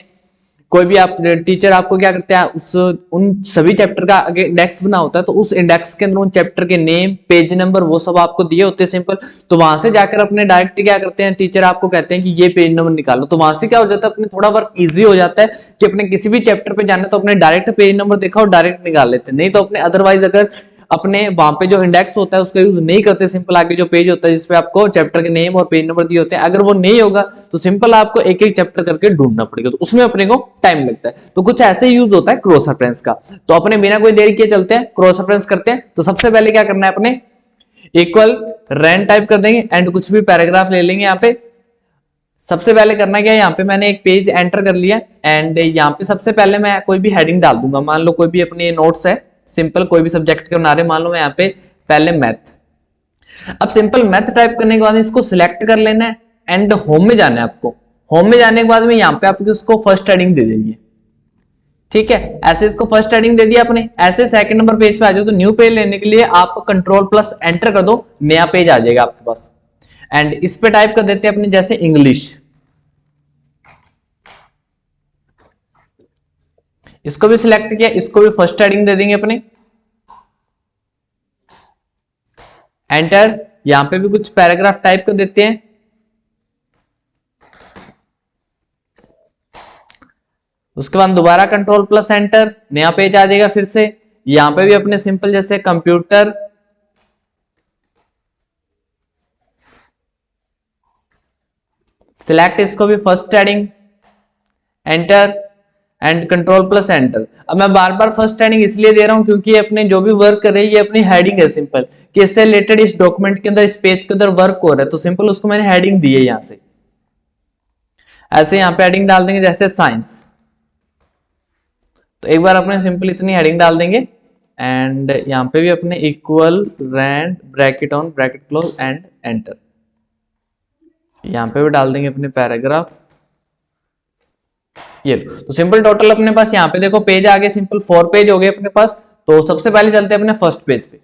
कोई भी आप टीचर आपको क्या करते हैं, उस उन सभी चैप्टर का आगे इंडेक्स बना होता है, तो उस इंडेक्स के अंदर उन चैप्टर के नेम, पेज नंबर, वो सब आपको दिए होते हैं सिंपल। तो वहां से जाकर अपने डायरेक्ट क्या करते हैं, टीचर आपको कहते हैं कि ये पेज नंबर निकालो, तो वहां से क्या हो जाता है, अपने थोड़ा वर्क इजी हो जाता है कि अपने किसी भी चैप्टर पे जाना तो अपने डायरेक्ट पेज नंबर देखा और डायरेक्ट निकाल लेते हैं। नहीं तो अपने अदरवाइज अगर अपने वहां पे जो इंडेक्स होता है उसका यूज नहीं करते, सिंपल आगे जो पेज होता है जिसपे आपको चैप्टर के नेम और पेज नंबर दिए होते हैं, अगर वो नहीं होगा तो सिंपल आपको एक एक चैप्टर करके ढूंढना पड़ेगा, तो उसमें अपने को टाइम लगता है। तो कुछ ऐसे यूज होता है क्रॉस रेफरेंस का। तो अपने बिना कोई देरी किए चलते हैं, क्रॉस रेफरेंस करते हैं। तो सबसे पहले क्या करना है, अपने इक्वल रैंड टाइप कर देंगे एंड कुछ भी पैराग्राफ ले लेंगे। यहाँ पे सबसे पहले करना क्या है, यहाँ पे मैंने एक पेज एंटर कर लिया एंड यहाँ पे सबसे पहले मैं कोई भी हेडिंग डाल दूंगा। मान लो कोई भी अपने नोट्स है, सिंपल कोई भी सब्जेक्ट के बना रहे, मान लो मैं यहाँ पे पहले मैथ। अब सिंपल मैथ टाइप करने के बाद इसको सिलेक्ट कर लेना है एंड होम में जाना है आपको। होम में जाने के बाद में यहाँ पे आपको इसको फर्स्ट हेडिंग दे देनी है। ठीक है, ऐसे इसको फर्स्ट हेडिंग दे दिया आपने। ऐसे सेकंड नंबर पेज पे आ जाओ, तो न्यू पेज लेने के लिए आप Ctrl+Enter कर दो, नया पेज आ जाएगा आपके पास। एंड इस पे टाइप कर देते हैं अपने जैसे इंग्लिश, इसको भी सिलेक्ट किया, इसको भी फर्स्ट हेडिंग दे देंगे अपने, एंटर। यहां पे भी कुछ पैराग्राफ टाइप कर देते हैं, उसके बाद दोबारा Ctrl+Enter, नया पेज आ जाएगा फिर से। यहां पे भी अपने सिंपल जैसे कंप्यूटर, सिलेक्ट, इसको भी first heading, enter and Ctrl+Enter। अब मैं बार बार फर्स्ट हेडिंग इसलिए दे रहा हूं क्योंकि अपने जो भी वर्क कर रही है ये अपनी हेडिंग है सिंपल, कि इससे रिलेटेड इस डॉक्यूमेंट के अंदर, इस पेज के अंदर वर्क हो रहा है, तो सिंपल उसको मैंने हेडिंग दी है यहां से। ऐसे यहां पे हेडिंग डाल देंगे जैसे साइंस, तो एक बार अपने सिंपल इतनी हेडिंग डाल देंगे एंड यहां पे भी अपने equal rand bracket on bracket close and enter. यहां पे भी डाल देंगे अपने पैराग्राफ, ये तो सिंपल टोटल अपने पास यहाँ पे देखो पेज आ गए, सिंपल 4 पेज हो गए अपने पास। तो सबसे पहले चलते हैं अपने फर्स्ट पेज पे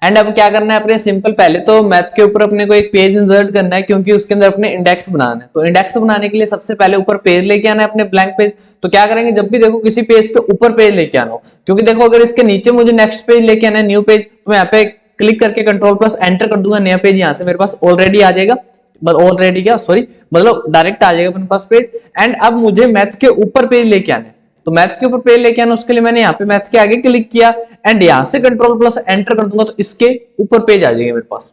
एंड अब क्या करना है अपने, सिंपल पहले तो मैथ के ऊपर अपने को एक पेज इंसर्ट करना है, क्योंकि उसके अंदर अपने इंडेक्स बनाना है। तो इंडेक्स बनाने के लिए सबसे पहले ऊपर पेज लेके आना है अपने, ब्लैंक पेज। तो क्या करेंगे, जब भी देखो किसी पेज के ऊपर पेज लेके आना हो, क्योंकि देखो अगर इसके नीचे मुझे नेक्स्ट पेज लेके आना है, न्यू पेज, तो मैं यहाँ पे क्लिक करके Ctrl+Enter कर दूंगा, नया पेज यहाँ से मेरे पास ऑलरेडी आ जाएगा। ऑलरेडी क्या, सॉरी, मतलब डायरेक्ट आ जाएगा अपने पास पेज। एंड अब मुझे मैथ के ऊपर पेज लेके आना है, तो मैथ के ऊपर पेज लेके आना, उसके लिए मैंने यहाँ पे मैथ के आगे क्लिक किया एंड यहां से Ctrl+Enter कर दूंगा, तो इसके ऊपर पेज आ जाएगा मेरे पास।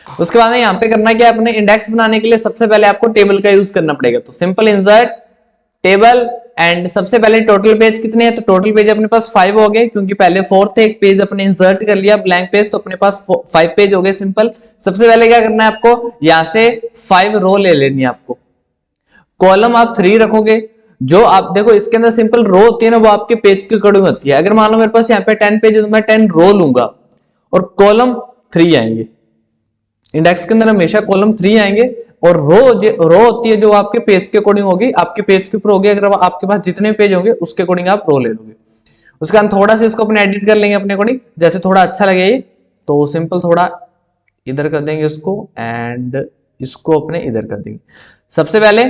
उसके बाद यहाँ पे करना क्या है, अपने इंडेक्स बनाने के लिए सबसे पहले आपको टेबल का यूज करना पड़ेगा। तो सिंपल इंसर्ट टेबल एंड सबसे पहले टोटल पेज कितने हैं, तो टोटल पेज अपने पास 5 हो गए, क्योंकि पहले 4 थे, एक पेज अपने इंसर्ट कर लिया ब्लैंक पेज, तो अपने पास 5 पेज हो गए सिंपल। सबसे पहले क्या करना है आपको, यहां से 5 रो ले लेनी है आपको, कॉलम आप 3 रखोगे। जो आप देखो इसके अंदर सिंपल रो होती है ना, वो आपके पेज की अकॉर्डिंग होती है। अगर मान लो मेरे पास यहाँ पे 10 पेज है तो मैं 10 रो लूंगा और कॉलम 3 आएंगे। इंडेक्स के अंदर हमेशा कॉलम 3 आएंगे और रो होती है जो आपके पेज के अकॉर्डिंग होगी, आपके पेज के ऊपर होगी। अगर आपके पास जितने पेज होंगे उसके अकॉर्डिंग आप रो ले लोगे। उसके बाद थोड़ा सा इसको अपने एडिट कर लेंगे अपने अकॉर्डिंग, जैसे थोड़ा अच्छा लगे ये, तो सिंपल थोड़ा इधर कर देंगे इसको एंड इसको अपने इधर कर देंगे। सबसे पहले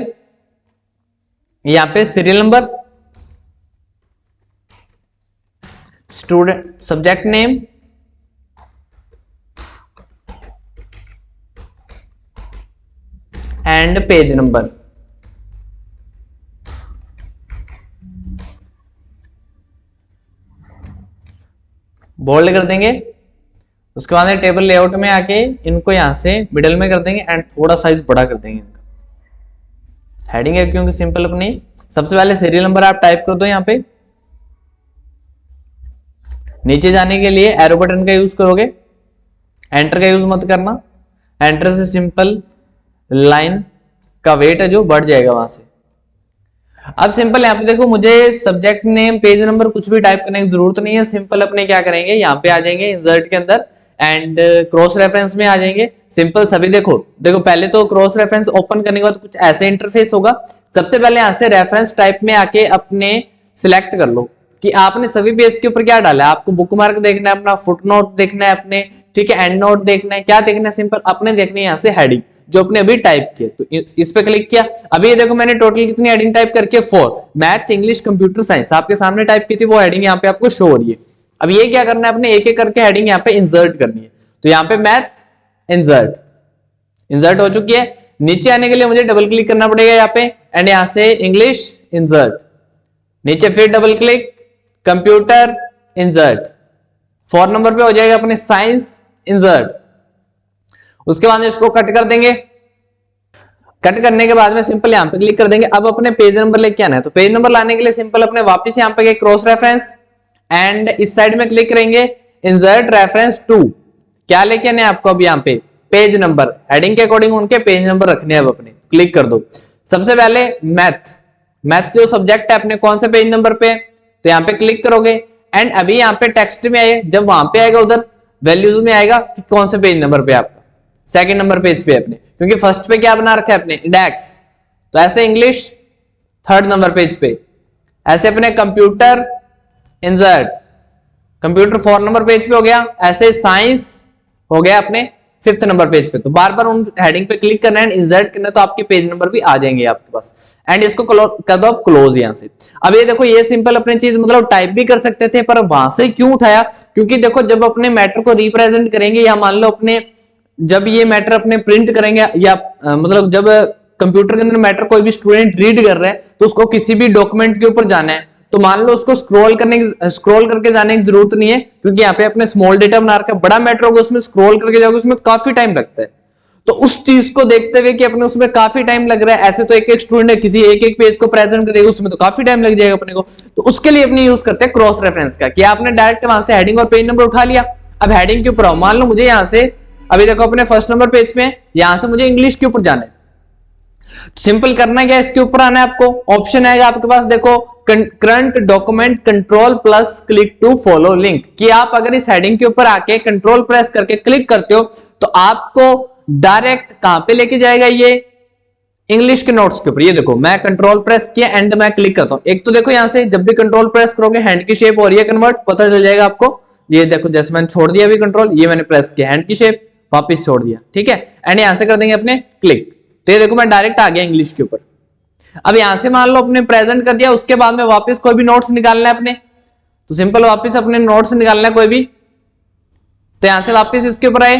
यहां पे serial number, student subject name, and page number. Bold कर देंगे। उसके बाद टेबल लेआउट में आके इनको यहां से मिडिल में कर देंगे एंड थोड़ा साइज बड़ा कर देंगे इनका। हेडिंग है क्योंकि सिंपल अपनी। सबसे पहले सीरियल नंबर आप टाइप कर दो यहां पे। नीचे जाने के लिए एरो बटन का यूज करोगे, एंटर का यूज मत करना। एंटर से सिंपल लाइन का वेट है जो बढ़ जाएगा वहां से। अब सिंपल यहाँ पे देखो, मुझे सब्जेक्ट नेम पेज नंबर कुछ भी टाइप करने की जरूरत नहीं है। सिंपल अपने क्या करेंगे, यहाँ पे आ जाएंगे इंसर्ट के अंदर एंड क्रॉस रेफरेंस में आ जाएंगे। सिंपल सभी देखो पहले तो क्रॉस रेफरेंस ओपन करने के बाद कुछ ऐसे इंटरफेस होगा। सबसे पहले यहाँ से रेफरेंस टाइप में आके अपने सिलेक्ट कर लो कि आपने सभी पेज के ऊपर क्या डाला है। आपको बुक मार्क देखना है, अपना फुट नोट देखना है अपने, ठीक है, एंड नोट देखना है, क्या देखना है, सिंपल अपने देखनी है यहाँ से हेडिंग जो अपने अभी टाइप किए। तो इस पे क्लिक किया। अभी ये देखो मैंने टोटल कितनी हेडिंग टाइप करके 4, मैथ इंग्लिश कंप्यूटर साइंस आपके सामने टाइप की थी, वो हेडिंग यहाँ पे आपको शो हो रही है। अब ये क्या करना है, अपने एक एक करके हेडिंग यहाँ पे इंसर्ट करनी है। तो यहाँ पे मैथ इंसर्ट हो चुकी है। नीचे आने के लिए मुझे डबल क्लिक करना पड़ेगा यहाँ पे एंड यहाँ से इंग्लिश इंसर्ट, नीचे फिर double click computer insert, 4 number पे हो जाएगा अपने साइंस इंसर्ट। उसके बाद इसको कट कर देंगे। कट करने के बाद में सिंपल यहां पे क्लिक कर देंगे। अब अपने पेज नंबर लेके आना है, तो पेज नंबर लाने के लिए सिंपल अपने वापस यहां पे क्रॉस रेफरेंस एंड इस साइड में क्लिक करेंगे इंसर्ट रेफरेंस टू। क्या लेके आने आपको अब यहाँ पे पेज नंबर, हेडिंग के अकॉर्डिंग उनके पेज नंबर रखने हैं अब अपने। क्लिक कर दो। सबसे पहले मैथ जो सब्जेक्ट है अपने कौन से पेज नंबर पे, तो यहाँ पे क्लिक करोगे एंड अभी यहाँ पे टेक्स्ट में आए, जब वहां पे आएगा उधर वैल्यूज में आएगा कि कौन से पेज नंबर पे आपका, सेकंड नंबर पेज पे अपने, क्योंकि फर्स्ट पे क्या बना रखा है अपने इंडेक्स, तो ऐसे इंग्लिश 3rd नंबर पेज पे, ऐसे अपने computer insert computer 4 number page पे हो गया, ऐसे साइंस हो गया अपने 5th नंबर पेज पे। तो बार बार उन हेडिंग पे क्लिक करना है, इंसर्ट करना है, तो आपके पेज नंबर भी आ जाएंगे आपके पास एंड इसको कर दो आप क्लोज यहां से। अब ये देखो ये सिंपल अपनी चीज मतलब टाइप भी कर सकते थे, पर वहां से क्यों उठाया, क्योंकि देखो जब अपने मैटर को रिप्रेजेंट करेंगे या मान लो अपने जब ये मैटर अपने प्रिंट करेंगे या मतलब जब कंप्यूटर के अंदर मैटर कोई भी स्टूडेंट रीड कर रहा है तो उसको किसी भी डॉक्यूमेंट के ऊपर जाना है, तो मान लो उसको स्क्रॉल करके जाने की जरूरत नहीं है, क्योंकि यहाँ पे अपने स्मॉल डेटा बना रखा है। बड़ा मैटर होगा उसमें स्क्रॉल करके जाओगे उसमें काफी टाइम लगता है। तो उस चीज को देखते हुए कि अपने उसमें काफी टाइम लग रहा है, ऐसे तो एक एक स्टूडेंट किसी एक एक पेज को प्रेजेंट करेगा उसमें तो काफी टाइम लग जाएगा अपने को। तो उसके लिए अपने यूज करते हैं क्रॉस रेफरेंस का, कि आपने डायरेक्ट वहां से हेडिंग और पेज नंबर उठा लिया। अब हेडिंग के ऊपर मान लो मुझे यहाँ से अभी देखो अपने 1st नंबर पेज पे यहां से मुझे इंग्लिश के ऊपर जाना है। सिंपल करना क्या, इसके ऊपर आना है आपको, ऑप्शन आएगा आपके पास देखो current document control plus click to follow link, कि आप अगर इस हेडिंग के ऊपर आके कंट्रोल प्रेस करके क्लिक करते हो तो आपको डायरेक्ट कहां पे लेके जाएगा, ये इंग्लिश के नोट्स के ऊपर। ये देखो मैं कंट्रोल प्रेस किया एंड मैं क्लिक करता हूं। एक तो देखो यहां से जब भी कंट्रोल प्रेस करोगे हैंड की शेप हो रही है कन्वर्ट, पता चल जाएगा आपको। ये देखो जैसे मैंने छोड़ दिया अभी कंट्रोल, ये मैंने प्रेस किया हैंड की शेप वापस छोड़ दिया, ठीक है, एंड यहां से कर देंगे अपने क्लिक। तो ये देखो मैं डायरेक्ट आ गया इंग्लिश के ऊपर। अब यहां से मान लो अपने प्रेजेंट कर दिया, उसके बाद में वापस कोई भी नोट्स निकालना है अपने, तो सिंपल वापस अपने नोट्स निकालना है कोई भी, तो यहां से वापस इसके ऊपर आए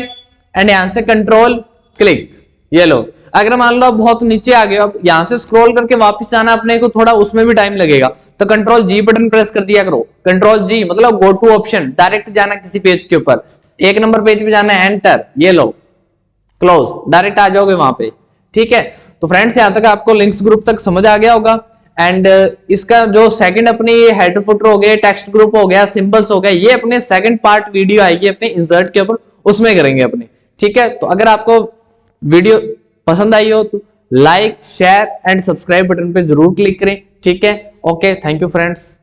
एंड यहां से कंट्रोल क्लिक, ये लो। अगर मान लो बहुत नीचे आ गए, अब यहां से स्क्रॉल करके वापस जाना अपने को थोड़ा उसमें भी टाइम लगेगा, तो कंट्रोल जी बटन प्रेस कर दिया करो। कंट्रोल जी मतलब गो टू ऑप्शन, डायरेक्ट जाना किसी पेज के ऊपर, 1 नंबर पेज पे जाना है, एंटर, ये लो क्लोज, डायरेक्ट आ जाओगे वहां पे, ठीक है। तो फ्रेंड्स यहां तक आपको लिंक्स ग्रुप तक समझ आ गया होगा एंड इसका जो सेकंड अपनी हेडर फुटर हो गया, टेक्स्ट ग्रुप हो गया, सिंबल्स हो गया, ये अपने सेकंड पार्ट वीडियो आएगी अपने इंसर्ट के ऊपर, उसमें करेंगे अपने। ठीक है, तो अगर आपको वीडियो पसंद आई हो तो like share and subscribe button पे जरूर क्लिक करें। ठीक है, ओके, थैंक यू फ्रेंड्स।